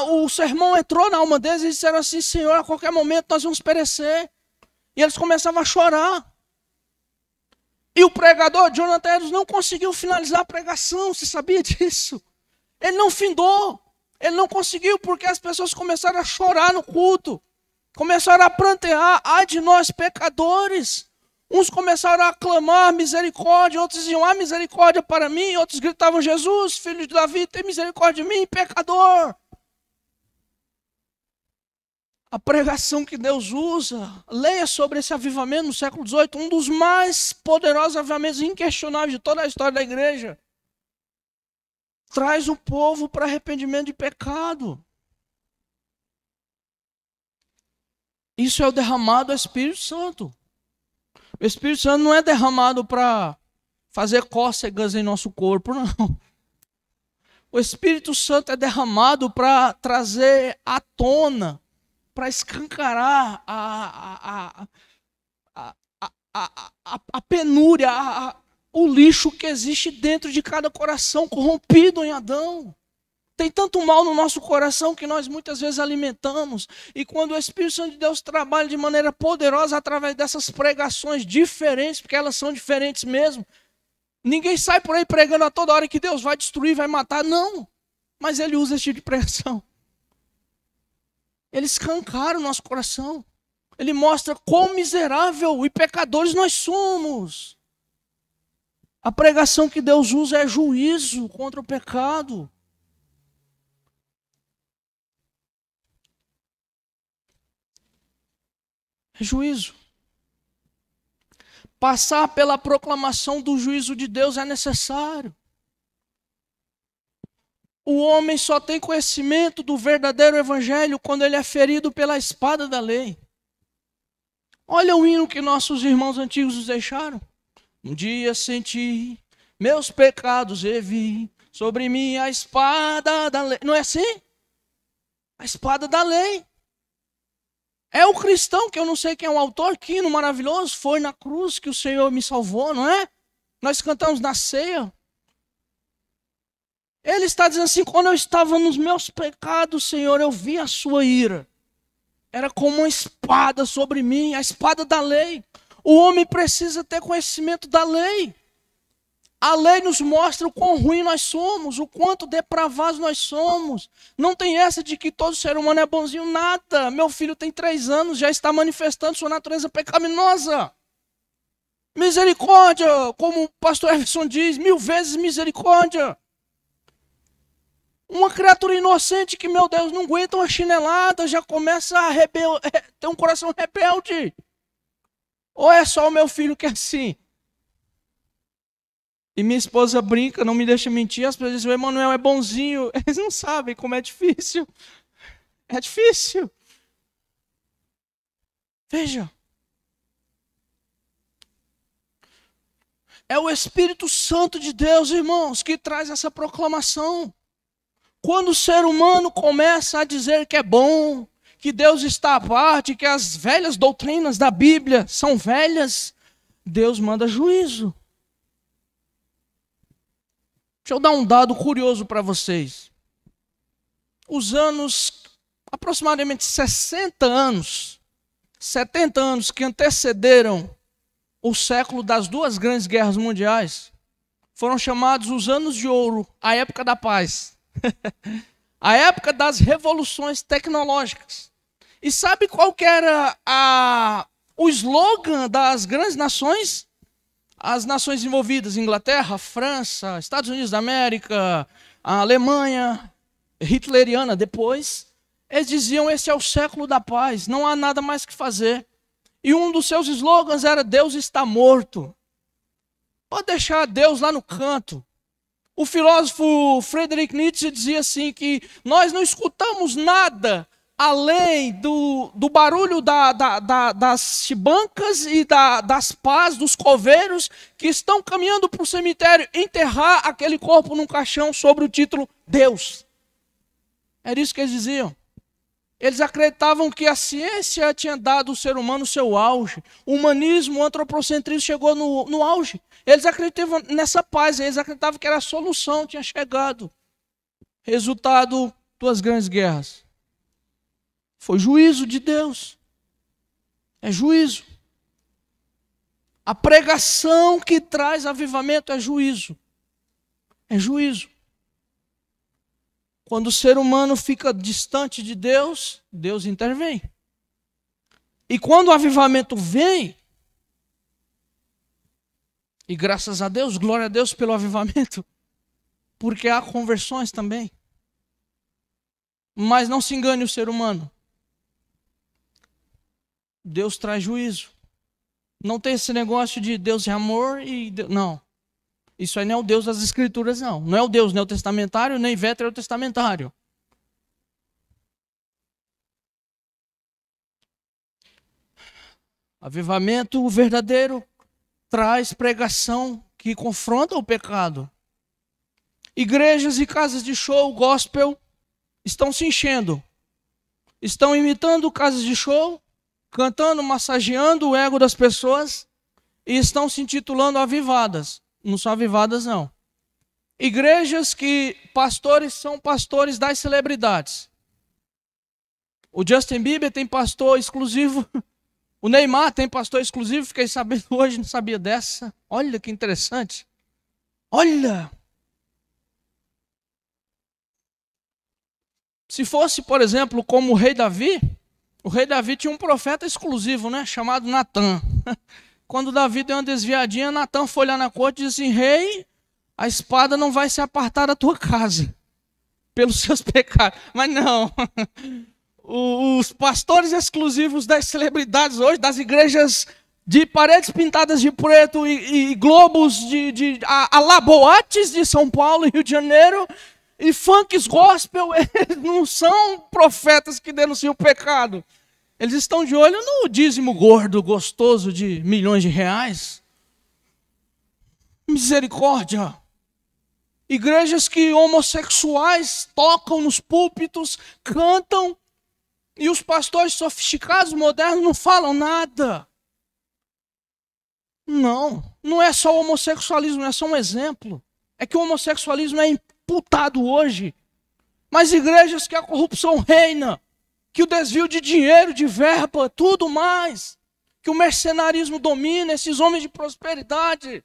o sermão entrou na alma deles e disseram assim: Senhor, a qualquer momento nós vamos perecer. E eles começavam a chorar. E o pregador, Jonathan Edwards, não conseguiu finalizar a pregação, você sabia disso? Ele não findou, ele não conseguiu porque as pessoas começaram a chorar no culto. Começaram a prantear: ai de nós pecadores. Uns começaram a clamar misericórdia, outros diziam: ah, misericórdia para mim. Outros gritavam: Jesus, filho de Davi, tem misericórdia de mim, pecador. A pregação que Deus usa, leia sobre esse avivamento no século XVIII, um dos mais poderosos avivamentos inquestionáveis de toda a história da igreja. Traz o povo para arrependimento de pecado. Isso é o derramado do Espírito Santo. O Espírito Santo não é derramado para fazer cócegas em nosso corpo, não. O Espírito Santo é derramado para trazer à tona, para escancarar a penúria, o lixo que existe dentro de cada coração corrompido em Adão. Tem tanto mal no nosso coração que nós muitas vezes alimentamos. E quando o Espírito Santo de Deus trabalha de maneira poderosa através dessas pregações diferentes, porque elas são diferentes mesmo. Ninguém sai por aí pregando a toda hora que Deus vai destruir, vai matar. Não. Mas ele usa esse tipo de pregação. Ele escancara o nosso coração. Ele mostra quão miserável e pecadores nós somos. A pregação que Deus usa é juízo contra o pecado. É juízo. Passar pela proclamação do juízo de Deus é necessário. O homem só tem conhecimento do verdadeiro evangelho quando ele é ferido pela espada da lei. Olha o hino que nossos irmãos antigos nos deixaram. Um dia senti meus pecados e vi sobre mim a espada da lei. Não é assim? A espada da lei. É o cristão, que eu não sei quem é o autor, que hino maravilhoso, foi na cruz que o Senhor me salvou, não é? Nós cantamos na ceia. Ele está dizendo assim: quando eu estava nos meus pecados, Senhor, eu vi a sua ira. Era como uma espada sobre mim, a espada da lei. O homem precisa ter conhecimento da lei. A lei nos mostra o quão ruim nós somos, o quanto depravados nós somos. Não tem essa de que todo ser humano é bonzinho, nada. Meu filho tem 3 anos, já está manifestando sua natureza pecaminosa. Misericórdia, como o pastor Everson diz, 1000 vezes misericórdia. Uma criatura inocente que, meu Deus, não aguenta uma chinelada, já começa a ter um coração rebelde. Ou é só o meu filho que é assim? E minha esposa brinca, não me deixa mentir, as pessoas dizem: o Emanuel é bonzinho. Eles não sabem como é difícil. É difícil. Veja. É o Espírito Santo de Deus, irmãos, que traz essa proclamação. Quando o ser humano começa a dizer que é bom, que Deus está à parte, que as velhas doutrinas da Bíblia são velhas, Deus manda juízo. Deixa eu dar um dado curioso para vocês. Os anos, aproximadamente 60 anos, 70 anos que antecederam o século das 2 grandes guerras mundiais, foram chamados os anos de ouro, a época da paz. A época das revoluções tecnológicas. E sabe qual que era o slogan das grandes nações? As nações envolvidas, Inglaterra, França, Estados Unidos da América, a Alemanha, hitleriana depois, eles diziam: esse é o século da paz, não há nada mais que fazer. E um dos seus slogans era: Deus está morto. Pode deixar Deus lá no canto. O filósofo Friedrich Nietzsche dizia assim que nós não escutamos nada além do barulho das chibancas e das pás, dos coveiros que estão caminhando para o cemitério enterrar aquele corpo num caixão sobre o título Deus. Era isso que eles diziam. Eles acreditavam que a ciência tinha dado ao ser humano o seu auge. O humanismo, o antropocentrismo chegou no auge. Eles acreditavam nessa paz, eles acreditavam que era a solução, tinha chegado. Resultado, 2 grandes guerras. Foi juízo de Deus. É juízo. A pregação que traz avivamento é juízo. É juízo. Quando o ser humano fica distante de Deus, Deus intervém. E quando o avivamento vem, e graças a Deus, glória a Deus pelo avivamento, porque há conversões também. Mas não se engane o ser humano. Deus traz juízo. Não tem esse negócio de Deus é amor e Deus... Não. Isso aí não é o Deus das Escrituras, não. Não é o Deus neotestamentário, nem veterotestamentário. Avivamento verdadeiro traz pregação que confronta o pecado. Igrejas e casas de show, gospel, estão se enchendo. Estão imitando casas de show, cantando, massageando o ego das pessoas e estão se intitulando avivadas. Não são avivadas, não. Igrejas que pastores são pastores das celebridades. O Justin Bieber tem pastor exclusivo. O Neymar tem pastor exclusivo. Fiquei sabendo hoje, não sabia dessa. Olha que interessante. Olha. Se fosse, por exemplo, como o rei Davi tinha um profeta exclusivo, né? Chamado Natan. Quando Davi deu uma desviadinha, Natan foi lá na corte e disse assim: rei, a espada não vai se apartar da tua casa pelos seus pecados. Mas não. Os pastores exclusivos das celebridades hoje, das igrejas de paredes pintadas de preto e globos a la boates de São Paulo e Rio de Janeiro, e funks gospel, eles não são profetas que denunciam o pecado. Eles estão de olho no dízimo gordo, gostoso de milhões de reais. Misericórdia. Igrejas que homossexuais tocam nos púlpitos, cantam, e os pastores sofisticados, modernos, não falam nada. Não é só o homossexualismo, não é só um exemplo. É que o homossexualismo é imputado hoje. Mas igrejas que a corrupção reina, que o desvio de dinheiro, de verba, tudo mais, que o mercenarismo domina, esses homens de prosperidade.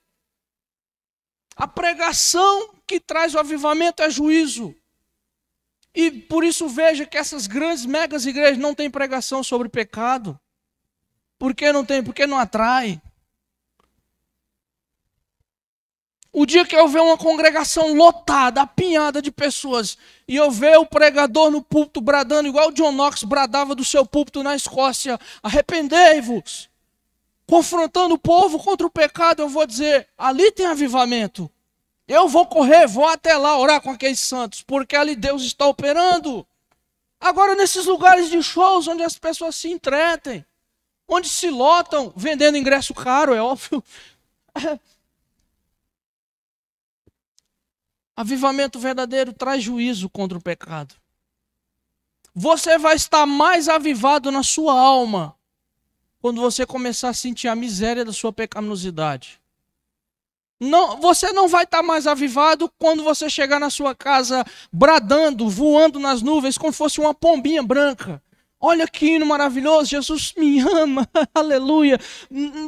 A pregação que traz o avivamento é juízo. E por isso veja que essas grandes, megas igrejas não têm pregação sobre pecado. Por que não tem? Porque não atrai. O dia que eu ver uma congregação lotada, apinhada de pessoas, e eu ver o pregador no púlpito bradando, igual o John Knox bradava do seu púlpito na Escócia: arrependei-vos, confrontando o povo contra o pecado, eu vou dizer: ali tem avivamento. Eu vou correr, vou até lá orar com aqueles santos, porque ali Deus está operando. Agora, nesses lugares de shows onde as pessoas se entretem, onde se lotam, vendendo ingresso caro, é óbvio. Avivamento verdadeiro traz juízo contra o pecado. Você vai estar mais avivado na sua alma quando você começar a sentir a miséria da sua pecaminosidade. Não, você não vai estar mais avivado quando você chegar na sua casa bradando, voando nas nuvens, como fosse uma pombinha branca. Olha que hino maravilhoso, Jesus me ama, aleluia.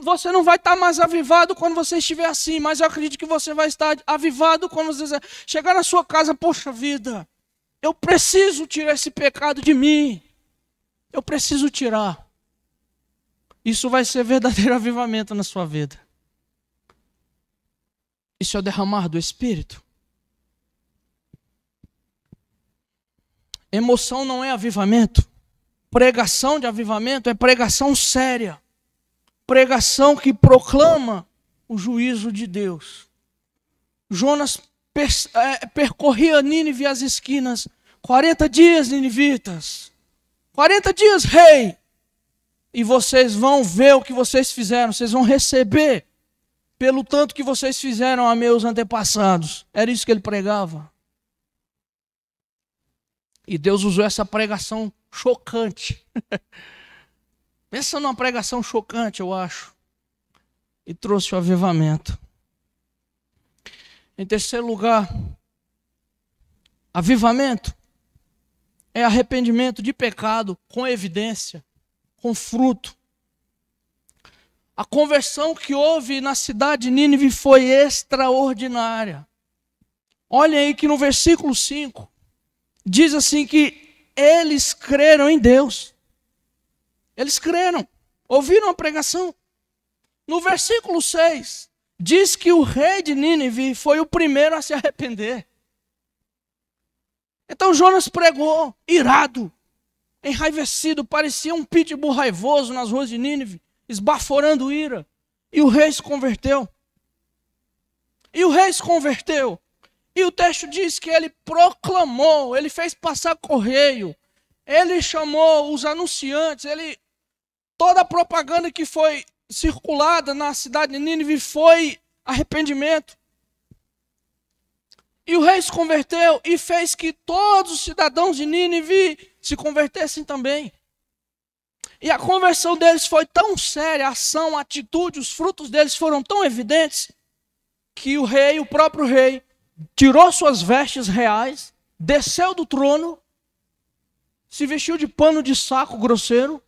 Você não vai estar mais avivado quando você estiver assim, mas eu acredito que você vai estar avivado quando você chegar na sua casa: poxa vida, eu preciso tirar esse pecado de mim. Eu preciso tirar. Isso vai ser verdadeiro avivamento na sua vida. Isso é o derramar do Espírito. Emoção não é avivamento. Pregação de avivamento é pregação séria. Pregação que proclama o juízo de Deus. Jonas percorria Nínive e as esquinas. 40 dias, ninivitas. 40 dias, rei. E vocês vão ver o que vocês fizeram. Vocês vão receber pelo tanto que vocês fizeram a meus antepassados. Era isso que ele pregava. E Deus usou essa pregação chocante. Pensa numa pregação chocante, eu acho. E trouxe o avivamento. Em terceiro lugar, avivamento é arrependimento de pecado com evidência, com fruto. A conversão que houve na cidade de Nínive foi extraordinária. Olhem aí que no versículo 5, diz assim que eles creram em Deus. Eles creram, ouviram a pregação. No versículo 6, diz que o rei de Nínive foi o primeiro a se arrepender. Então Jonas pregou, irado, enraivecido, parecia um pitbull raivoso nas ruas de Nínive, esbaforando ira. E o rei se converteu. E o texto diz que ele proclamou, ele fez passar correio, ele chamou os anunciantes, toda a propaganda que foi circulada na cidade de Nínive foi arrependimento. E o rei se converteu e fez que todos os cidadãos de Nínive se convertessem também. E a conversão deles foi tão séria, a ação, a atitude, os frutos deles foram tão evidentes, que o próprio rei, tirou suas vestes reais, desceu do trono, se vestiu de pano de saco grosseiro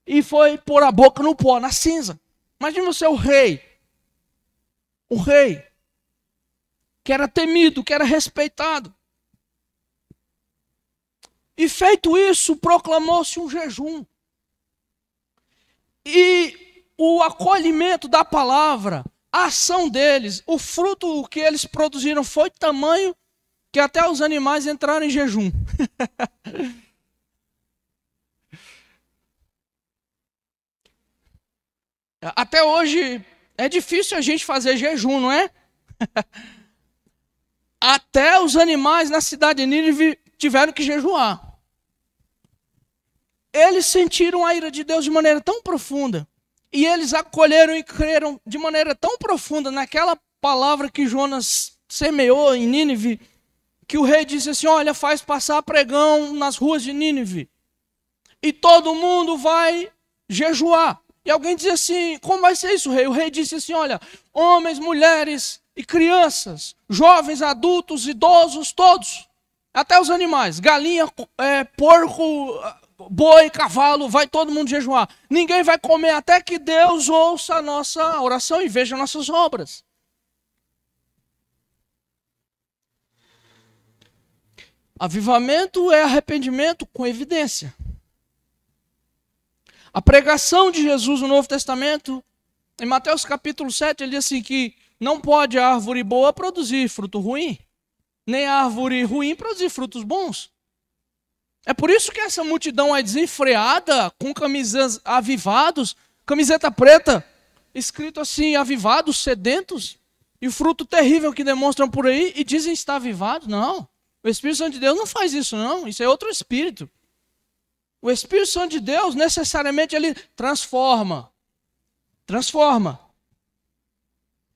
e foi pôr a boca no pó, na cinza. Imagine você o rei, que era temido, que era respeitado. E feito isso, proclamou-se um jejum. E o acolhimento da palavra, a ação deles, o fruto que eles produziram foi tamanho que até os animais entraram em jejum. Até hoje é difícil a gente fazer jejum, não é? Até os animais na cidade de Nínive tiveram que jejuar. Eles sentiram a ira de Deus de maneira tão profunda. E eles acolheram e creram de maneira tão profunda naquela palavra que Jonas semeou em Nínive, que o rei disse assim: olha, faz passar pregão nas ruas de Nínive. E todo mundo vai jejuar. E alguém dizia assim: como vai ser isso, rei? O rei disse assim: olha, homens, mulheres e crianças, jovens, adultos, idosos, todos, até os animais, galinha, porco, boi, cavalo, vai todo mundo jejuar. Ninguém vai comer até que Deus ouça a nossa oração e veja nossas obras. Avivamento é arrependimento com evidência. A pregação de Jesus no Novo Testamento, em Mateus capítulo 7, ele diz assim que não pode a árvore boa produzir fruto ruim, nem a árvore ruim produzir frutos bons. É por isso que essa multidão é desenfreada, com camisas avivados, camiseta preta, escrito assim, avivados, sedentos, e o fruto terrível que demonstram por aí, e dizem estar avivados. Não, o Espírito Santo de Deus não faz isso não, isso é outro espírito. O Espírito Santo de Deus, necessariamente, ele transforma.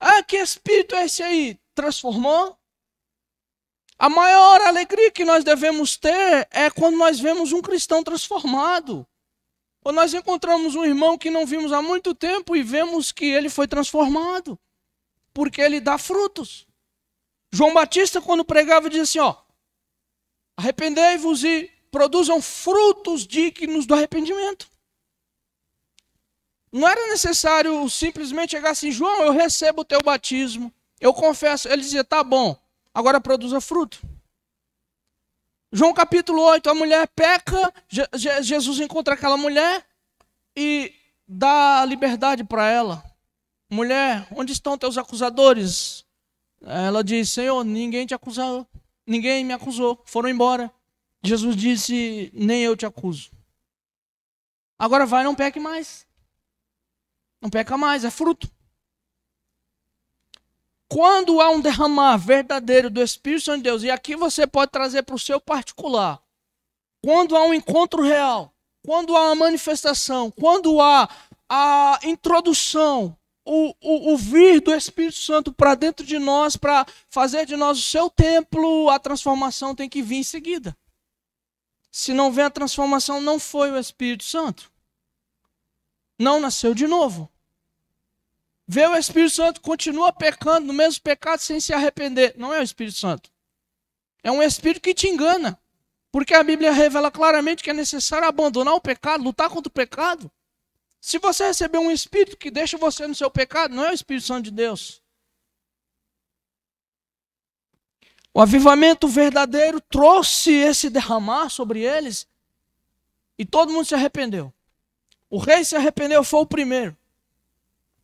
Ah, que espírito é esse aí? Transformou? A maior alegria que nós devemos ter é quando nós vemos um cristão transformado. Quando nós encontramos um irmão que não vimos há muito tempo e vemos que ele foi transformado. Porque ele dá frutos. João Batista, quando pregava, dizia assim, ó: arrependei-vos e produzam frutos dignos do arrependimento. Não era necessário simplesmente chegar assim: João, eu recebo o teu batismo, eu confesso. Ele dizia: tá bom, agora produza fruto. João capítulo 8, a mulher peca, Jesus encontra aquela mulher e dá liberdade para ela. Mulher, onde estão teus acusadores? Ela diz: Senhor, ninguém te acusou, ninguém me acusou, foram embora. Jesus disse: nem eu te acuso. Agora vai, não peque mais. Não peca mais, é fruto. Quando há um derramar verdadeiro do Espírito Santo de Deus, e aqui você pode trazer para o seu particular, quando há um encontro real, quando há uma manifestação, quando há a introdução o vir do Espírito Santo para dentro de nós, para fazer de nós o seu templo, a transformação tem que vir em seguida. Se não vem a transformação, não foi o Espírito Santo. Não nasceu de novo. Vê o Espírito Santo, continua pecando no mesmo pecado sem se arrepender. Não é o Espírito Santo. É um espírito que te engana. Porque a Bíblia revela claramente que é necessário abandonar o pecado, lutar contra o pecado. Se você receber um espírito que deixa você no seu pecado, não é o Espírito Santo de Deus. O avivamento verdadeiro trouxe esse derramar sobre eles e todo mundo se arrependeu. O rei se arrependeu, foi o primeiro.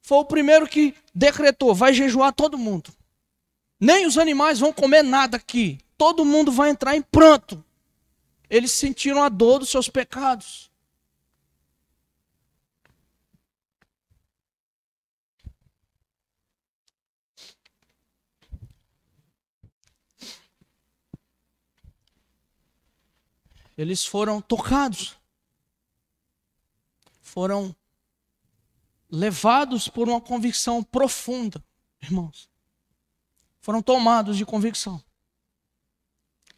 Foi o primeiro que decretou, vai jejuar todo mundo. Nem os animais vão comer nada aqui. Todo mundo vai entrar em pranto. Eles sentiram a dor dos seus pecados. Eles foram tocados. Foram levados por uma convicção profunda, irmãos. Foram tomados de convicção.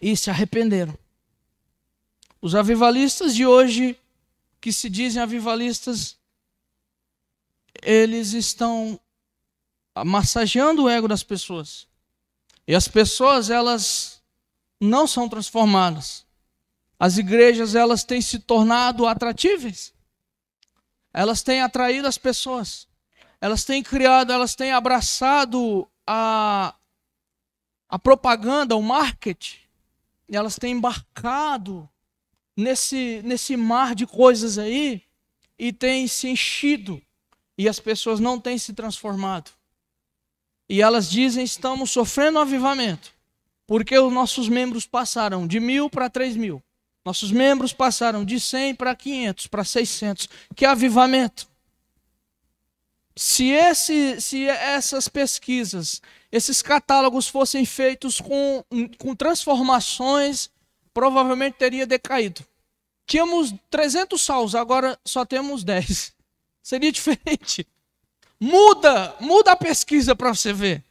E se arrependeram. Os avivalistas de hoje, que se dizem avivalistas, eles estão massageando o ego das pessoas. E as pessoas, elas não são transformadas. As igrejas, elas têm se tornado atratíveis. Elas têm atraído as pessoas. Elas têm criado, elas têm abraçado a propaganda, o marketing. E elas têm embarcado nesse mar de coisas aí e têm se enchido. E as pessoas não têm se transformado. E elas dizem, estamos sofrendo um avivamento. Porque os nossos membros passaram de 1.000 para 3.000. Nossos membros passaram de 100 para 500, para 600. Que avivamento! Se essas pesquisas, esses catálogos fossem feitos com transformações, provavelmente teria decaído. Tínhamos 300 salvos, agora só temos 10. Seria diferente. Muda a pesquisa para você ver.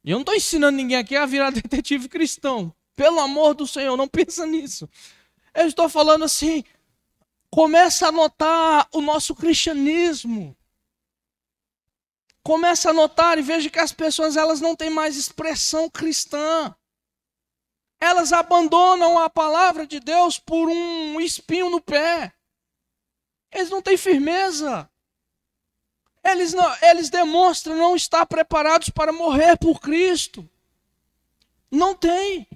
E eu não estou ensinando ninguém aqui a virar detetive cristão. Pelo amor do Senhor, não pensa nisso. Eu estou falando assim, começa a notar o nosso cristianismo. Começa a notar e veja que as pessoas, elas não têm mais expressão cristã. Elas abandonam a palavra de Deus por um espinho no pé. Eles não têm firmeza. Eles demonstram não estar preparados para morrer por Cristo. Não tem.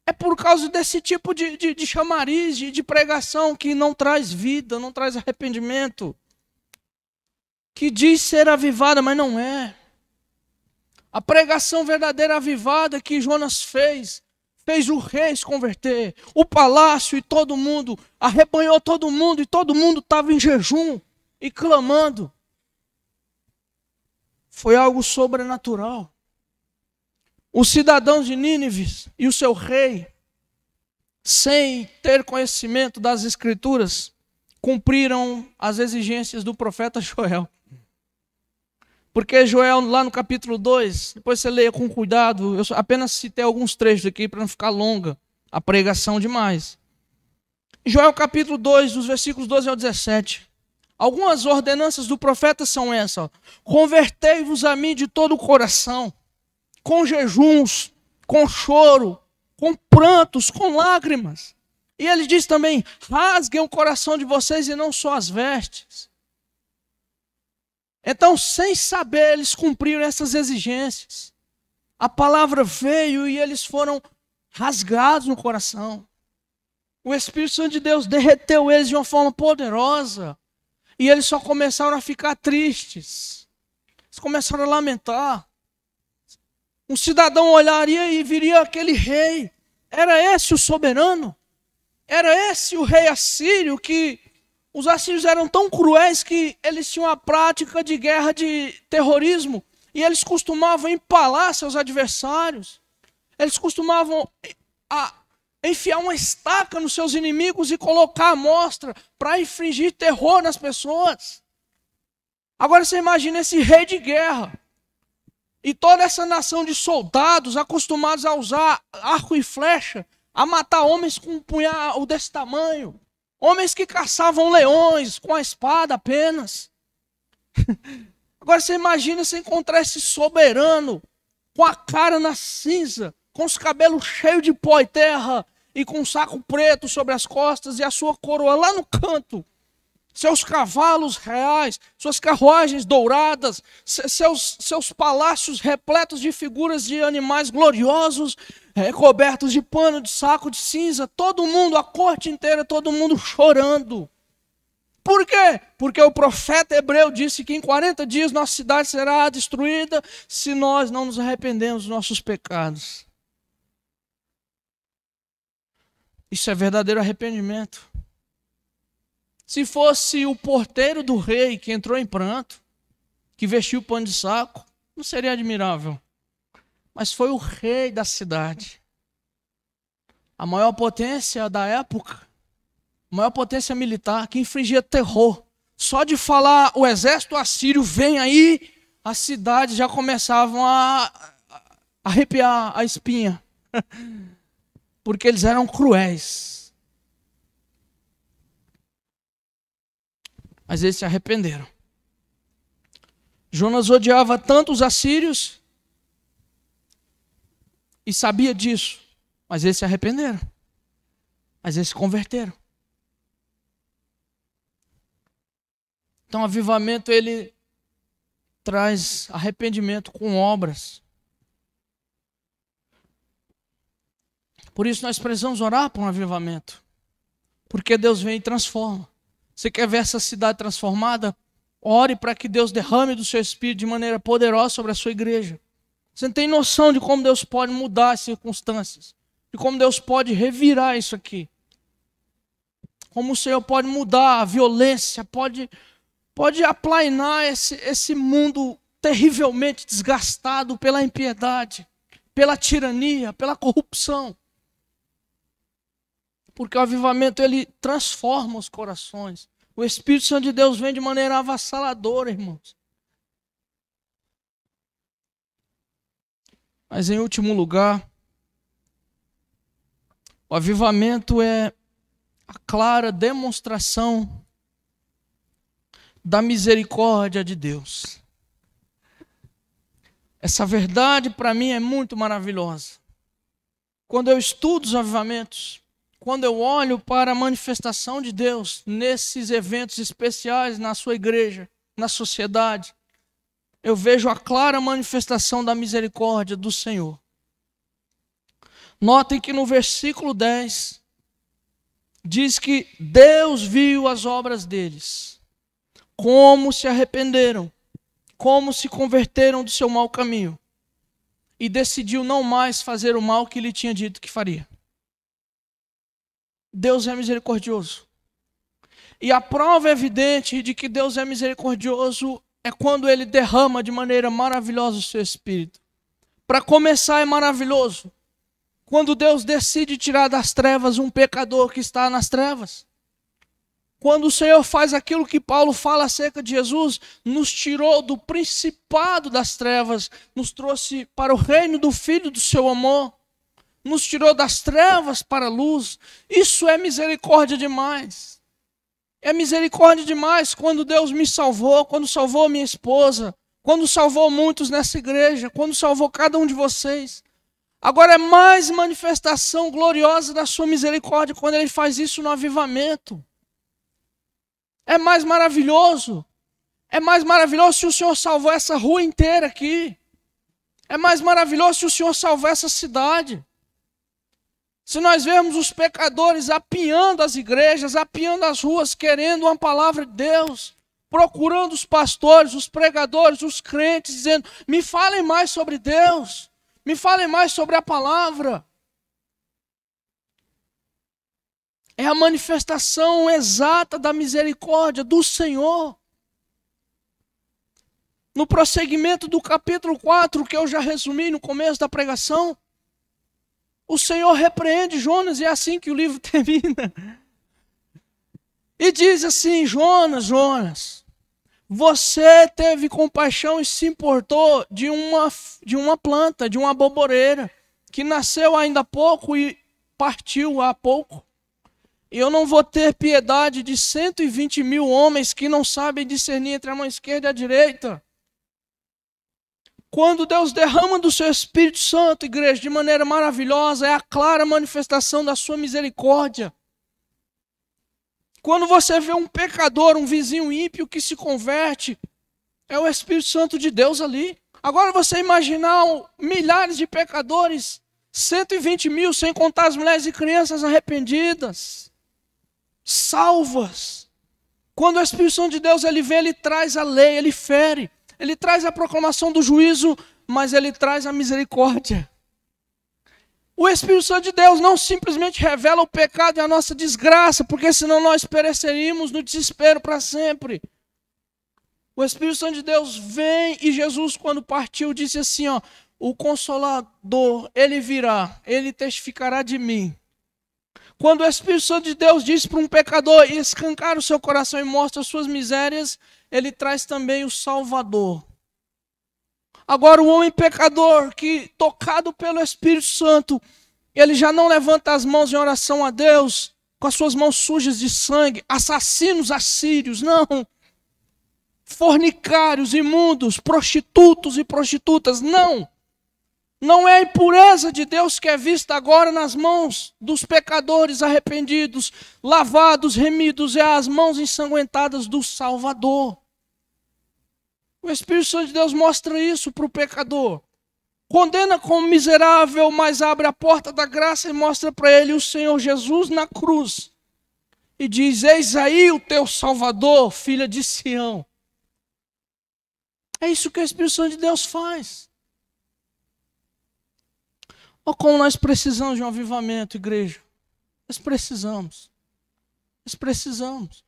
É por causa desse tipo de chamariz, de pregação que não traz vida, não traz arrependimento. Que diz ser avivada, mas não é. A pregação verdadeira avivada que Jonas fez o rei se converter, o palácio e todo mundo, arrebanhou todo mundo e todo mundo estava em jejum e clamando. Foi algo sobrenatural. Os cidadãos de Nínive e o seu rei, sem ter conhecimento das Escrituras, cumpriram as exigências do profeta Joel. Porque Joel, lá no capítulo 2, depois você leia com cuidado, eu apenas citei alguns trechos aqui para não ficar longa a pregação demais. Joel capítulo 2, dos versículos 12 ao 17. Algumas ordenanças do profeta são essas. Convertei-vos a mim de todo o coração, com jejuns, com choro, com prantos, com lágrimas. E ele diz também, rasguem o coração de vocês e não só as vestes. Então, sem saber, eles cumpriram essas exigências. A palavra veio e eles foram rasgados no coração. O Espírito Santo de Deus derreteu eles de uma forma poderosa. E eles só começaram a ficar tristes. Eles começaram a lamentar. Um cidadão olharia e viria aquele rei. Era esse o soberano? Era esse o rei assírio que... Os assírios eram tão cruéis que eles tinham a prática de guerra de terrorismo. E eles costumavam empalar seus adversários. Eles costumavam enfiar uma estaca nos seus inimigos e colocar à mostra para infligir terror nas pessoas. Agora você imagina esse rei de guerra e toda essa nação de soldados acostumados a usar arco e flecha, a matar homens com um punhal desse tamanho, homens que caçavam leões com a espada apenas. Agora você imagina você encontrar esse soberano com a cara na cinza, com os cabelos cheios de pó e terra e com um saco preto sobre as costas e a sua coroa lá no canto. Seus cavalos reais, suas carruagens douradas, seus palácios repletos de figuras de animais gloriosos, cobertos de pano, de saco de cinza, todo mundo, a corte inteira, todo mundo chorando. Por quê? Porque o profeta hebreu disse que em 40 dias nossa cidade será destruída se nós não nos arrependemos dos nossos pecados. Isso é verdadeiro arrependimento. Se fosse o porteiro do rei que entrou em pranto, que vestiu o pano de saco, não seria admirável. Mas foi o rei da cidade. A maior potência da época, a maior potência militar, que infligia terror. Só de falar o exército assírio vem aí, as cidades já começavam a arrepiar a espinha. Porque eles eram cruéis. Mas eles se arrependeram. Jonas odiava tanto os assírios e sabia disso, mas eles se arrependeram. Mas eles se converteram. Então, o avivamento, ele traz arrependimento com obras. Por isso nós precisamos orar por um avivamento. Porque Deus vem e transforma. Você quer ver essa cidade transformada? Ore para que Deus derrame do seu espírito de maneira poderosa sobre a sua igreja. Você não tem noção de como Deus pode mudar as circunstâncias. De como Deus pode revirar isso aqui. Como o Senhor pode mudar a violência, pode aplainar esse mundo terrivelmente desgastado pela impiedade, pela tirania, pela corrupção. Porque o avivamento, ele transforma os corações. O Espírito Santo de Deus vem de maneira avassaladora, irmãos. Mas em último lugar, o avivamento é a clara demonstração da misericórdia de Deus. Essa verdade para mim é muito maravilhosa. Quando eu estudo os avivamentos, quando eu olho para a manifestação de Deus nesses eventos especiais na sua igreja, na sociedade, eu vejo a clara manifestação da misericórdia do Senhor. Notem que no versículo 10 diz que Deus viu as obras deles, como se arrependeram, como se converteram do seu mau caminho e decidiu não mais fazer o mal que lhe tinha dito que faria. Deus é misericordioso. E a prova evidente de que Deus é misericordioso é quando Ele derrama de maneira maravilhosa o seu Espírito. Para começar, é maravilhoso quando Deus decide tirar das trevas um pecador que está nas trevas. Quando o Senhor faz aquilo que Paulo fala acerca de Jesus, nos tirou do principado das trevas, nos trouxe para o reino do Filho do seu amor, nos tirou das trevas para a luz. Isso é misericórdia demais. É misericórdia demais quando Deus me salvou, quando salvou minha esposa, quando salvou muitos nessa igreja, quando salvou cada um de vocês. Agora é mais manifestação gloriosa da sua misericórdia quando Ele faz isso no avivamento. É mais maravilhoso. É mais maravilhoso se o Senhor salvou essa rua inteira aqui. É mais maravilhoso se o Senhor salvou essa cidade. Se nós vemos os pecadores apiando as igrejas, apiando as ruas, querendo uma palavra de Deus, procurando os pastores, os pregadores, os crentes, dizendo: me falem mais sobre Deus, me falem mais sobre a palavra. É a manifestação exata da misericórdia do Senhor. No prosseguimento do capítulo 4, que eu já resumi no começo da pregação, o Senhor repreende Jonas, e é assim que o livro termina. E diz assim: Jonas, Jonas, Você teve compaixão e se importou de uma planta, de uma aboboreira, que nasceu ainda há pouco e partiu há pouco. E eu não vou ter piedade de 120 mil homens que não sabem discernir entre a mão esquerda e a direita. Quando Deus derrama do seu Espírito Santo, igreja, de maneira maravilhosa, é a clara manifestação da sua misericórdia. Quando você vê um pecador, um vizinho ímpio que se converte, é o Espírito Santo de Deus ali. Agora você imaginar milhares de pecadores, 120 mil, sem contar as mulheres e crianças arrependidas, salvas. Quando o Espírito Santo de Deus ele vem, ele traz a lei, ele fere, ele traz a proclamação do juízo, mas ele traz a misericórdia. O Espírito Santo de Deus não simplesmente revela o pecado e a nossa desgraça, porque senão nós pereceríamos no desespero para sempre. O Espírito Santo de Deus vem e Jesus, quando partiu, disse assim, ó, o Consolador, ele virá, ele testificará de mim. Quando o Espírito Santo de Deus diz para um pecador escancar o seu coração e mostra as suas misérias, ele traz também o Salvador. Agora o homem pecador que, tocado pelo Espírito Santo, ele já não levanta as mãos em oração a Deus, com as suas mãos sujas de sangue, assassinos assírios, não. Fornicários, imundos, prostitutos e prostitutas, não. Não é a impureza de Deus que é vista agora nas mãos dos pecadores arrependidos, lavados, remidos, é as mãos ensanguentadas do Salvador. O Espírito Santo de Deus mostra isso para o pecador. Condena como miserável, mas abre a porta da graça e mostra para ele o Senhor Jesus na cruz. E diz, eis aí o teu Salvador, filha de Sião. É isso que o Espírito Santo de Deus faz. Olha como nós precisamos de um avivamento, igreja. Nós precisamos. Nós precisamos.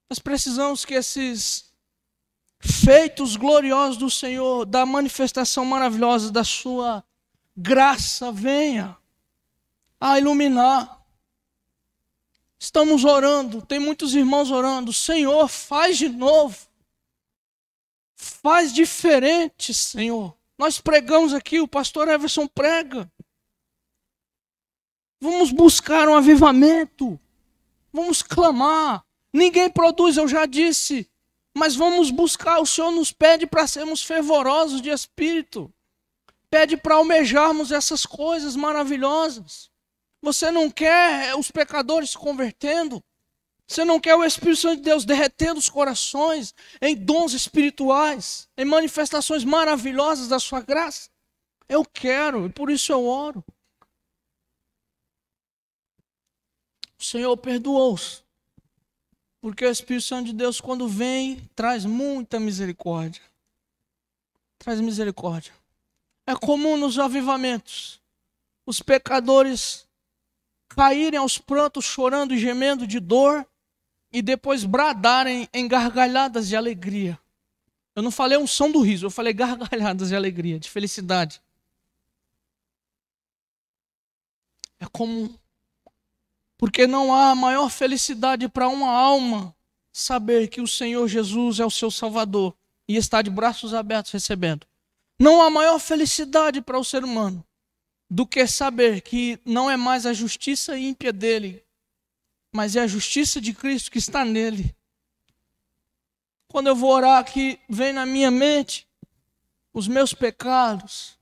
Nós precisamos que esses feitos gloriosos do Senhor, da manifestação maravilhosa da sua graça, venha a iluminar. Estamos orando, tem muitos irmãos orando, Senhor, faz de novo. Faz diferente, Senhor. Nós pregamos aqui, o pastor Everson prega. Vamos buscar um avivamento. Vamos clamar. Ninguém produz, eu já disse. Mas vamos buscar. O Senhor nos pede para sermos fervorosos de espírito. Pede para almejarmos essas coisas maravilhosas. Você não quer os pecadores se convertendo? Você não quer o Espírito Santo de Deus derretendo os corações em dons espirituais, em manifestações maravilhosas da sua graça? Eu quero, e por isso eu oro. O Senhor perdoou-os, porque o Espírito Santo de Deus, quando vem, traz muita misericórdia. Traz misericórdia. É comum nos avivamentos os pecadores caírem aos prantos, chorando e gemendo de dor, e depois bradarem em gargalhadas de alegria. Eu não falei um som do riso, eu falei gargalhadas de alegria, de felicidade. É comum. Porque não há maior felicidade para uma alma saber que o Senhor Jesus é o seu Salvador e está de braços abertos recebendo. Não há maior felicidade para o ser humano do que saber que não é mais a justiça ímpia dele, mas é a justiça de Cristo que está nele. Quando eu vou orar aqui, vem na minha mente os meus pecados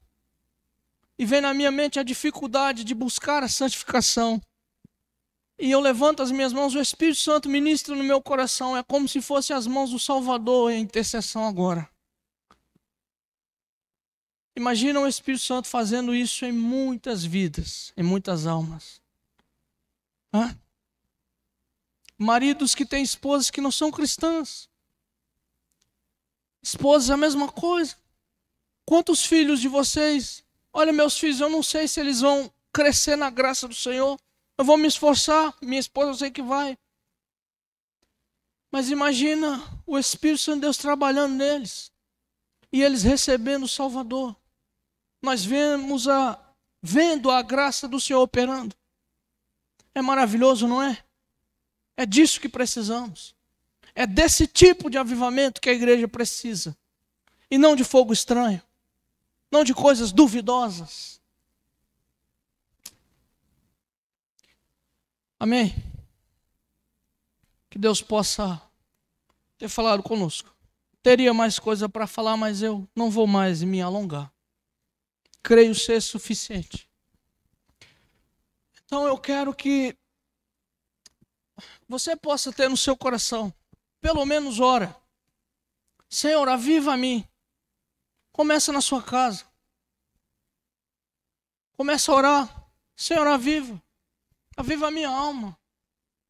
e vem na minha mente a dificuldade de buscar a santificação. E eu levanto as minhas mãos, o Espírito Santo ministra no meu coração, é como se fossem as mãos do Salvador em intercessão agora. Imagina o Espírito Santo fazendo isso em muitas vidas, em muitas almas. Hã? Maridos que têm esposas que não são cristãs. Esposas a mesma coisa. Quantos filhos de vocês? Olha, meus filhos, eu não sei se eles vão crescer na graça do Senhor. Eu vou me esforçar, minha esposa eu sei que vai. Mas imagina o Espírito Santo de Deus trabalhando neles. E eles recebendo o Salvador. Nós vendo a graça do Senhor operando. É maravilhoso, não é? É disso que precisamos. É desse tipo de avivamento que a igreja precisa. E não de fogo estranho. Não de coisas duvidosas. Amém? Que Deus possa ter falado conosco. Teria mais coisa para falar, mas eu não vou mais me alongar. Creio ser suficiente. Então eu quero que você possa ter no seu coração, pelo menos ora. Senhor, aviva a mim. Começa na sua casa. Começa a orar. Senhor, aviva. Aviva a minha alma.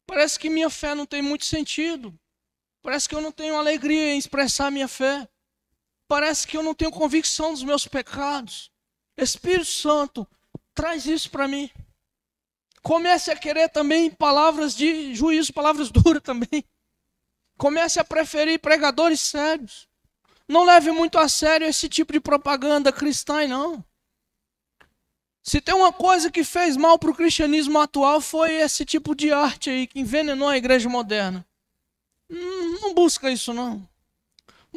Parece que minha fé não tem muito sentido. Parece que eu não tenho alegria em expressar a minha fé. Parece que eu não tenho convicção dos meus pecados. Espírito Santo, traz isso para mim. Comece a querer também palavras de juízo, palavras duras também. Comece a preferir pregadores sérios. Não leve muito a sério esse tipo de propaganda cristã, não. Se tem uma coisa que fez mal para o cristianismo atual, foi esse tipo de arte aí, que envenenou a igreja moderna. Não busca isso, não.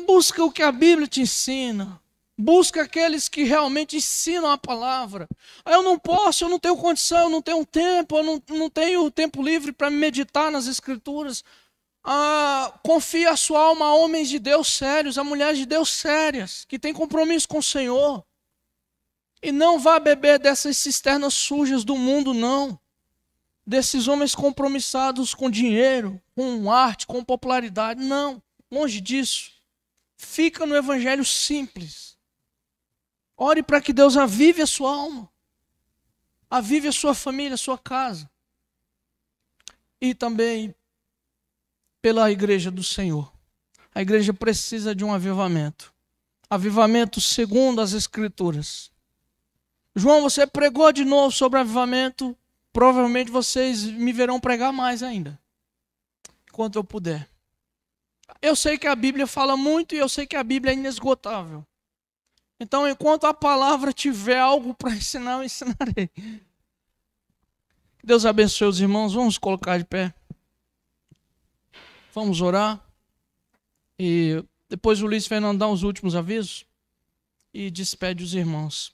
Busca o que a Bíblia te ensina. Busca aqueles que realmente ensinam a palavra. Eu não posso, eu não tenho condição, eu não tenho tempo, eu não tenho tempo livre para meditar nas Escrituras. Confie a sua alma a homens de Deus sérios, a mulheres de Deus sérias, que têm compromisso com o Senhor. E não vá beber dessas cisternas sujas do mundo, não. Desses homens compromissados com dinheiro, com arte, com popularidade. Não, longe disso. Fica no evangelho simples. Ore para que Deus avive a sua alma. Avive a sua família, a sua casa. E também pela igreja do Senhor. A igreja precisa de um avivamento. Avivamento segundo as Escrituras. João, você pregou de novo sobre avivamento. Provavelmente vocês me verão pregar mais ainda. Enquanto eu puder. Eu sei que a Bíblia fala muito e eu sei que a Bíblia é inesgotável. Então, enquanto a palavra tiver algo para ensinar, eu ensinarei. Que Deus abençoe os irmãos. Vamos colocar de pé. Vamos orar. E depois o Luiz Fernando dá os últimos avisos. E despede os irmãos.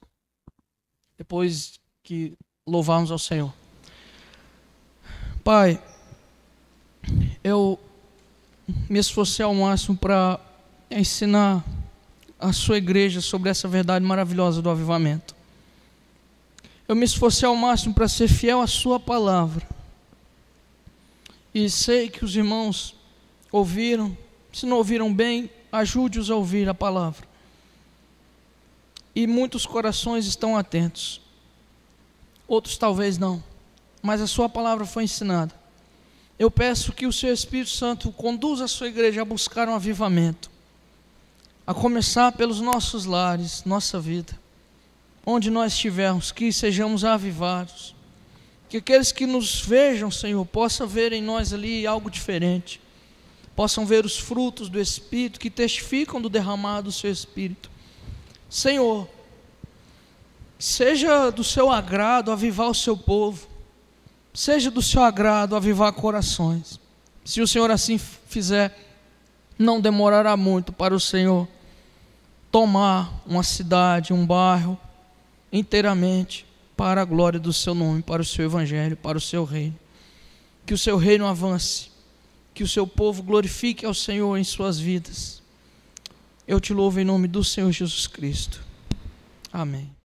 Depois que louvarmos ao Senhor. Pai, eu me esforcei ao máximo para ensinar a sua igreja sobre essa verdade maravilhosa do avivamento. Eu me esforcei ao máximo para ser fiel à sua palavra. E sei que os irmãos ouviram. Se não ouviram bem, ajude-os a ouvir a palavra. E muitos corações estão atentos. Outros talvez não. Mas a sua palavra foi ensinada. Eu peço que o seu Espírito Santo conduza a sua igreja a buscar um avivamento. A começar pelos nossos lares, nossa vida. Onde nós estivermos, que sejamos avivados. Que aqueles que nos vejam, Senhor, possam ver em nós ali algo diferente. Possam ver os frutos do Espírito que testificam do derramado do seu Espírito. Senhor, seja do seu agrado avivar o seu povo. Seja do seu agrado avivar corações. Se o Senhor assim fizer, não demorará muito para o Senhor tomar uma cidade, um bairro, inteiramente para a glória do seu nome, para o seu evangelho, para o seu reino. Que o seu reino avance, que o seu povo glorifique ao Senhor em suas vidas. Eu te louvo em nome do Senhor Jesus Cristo. Amém.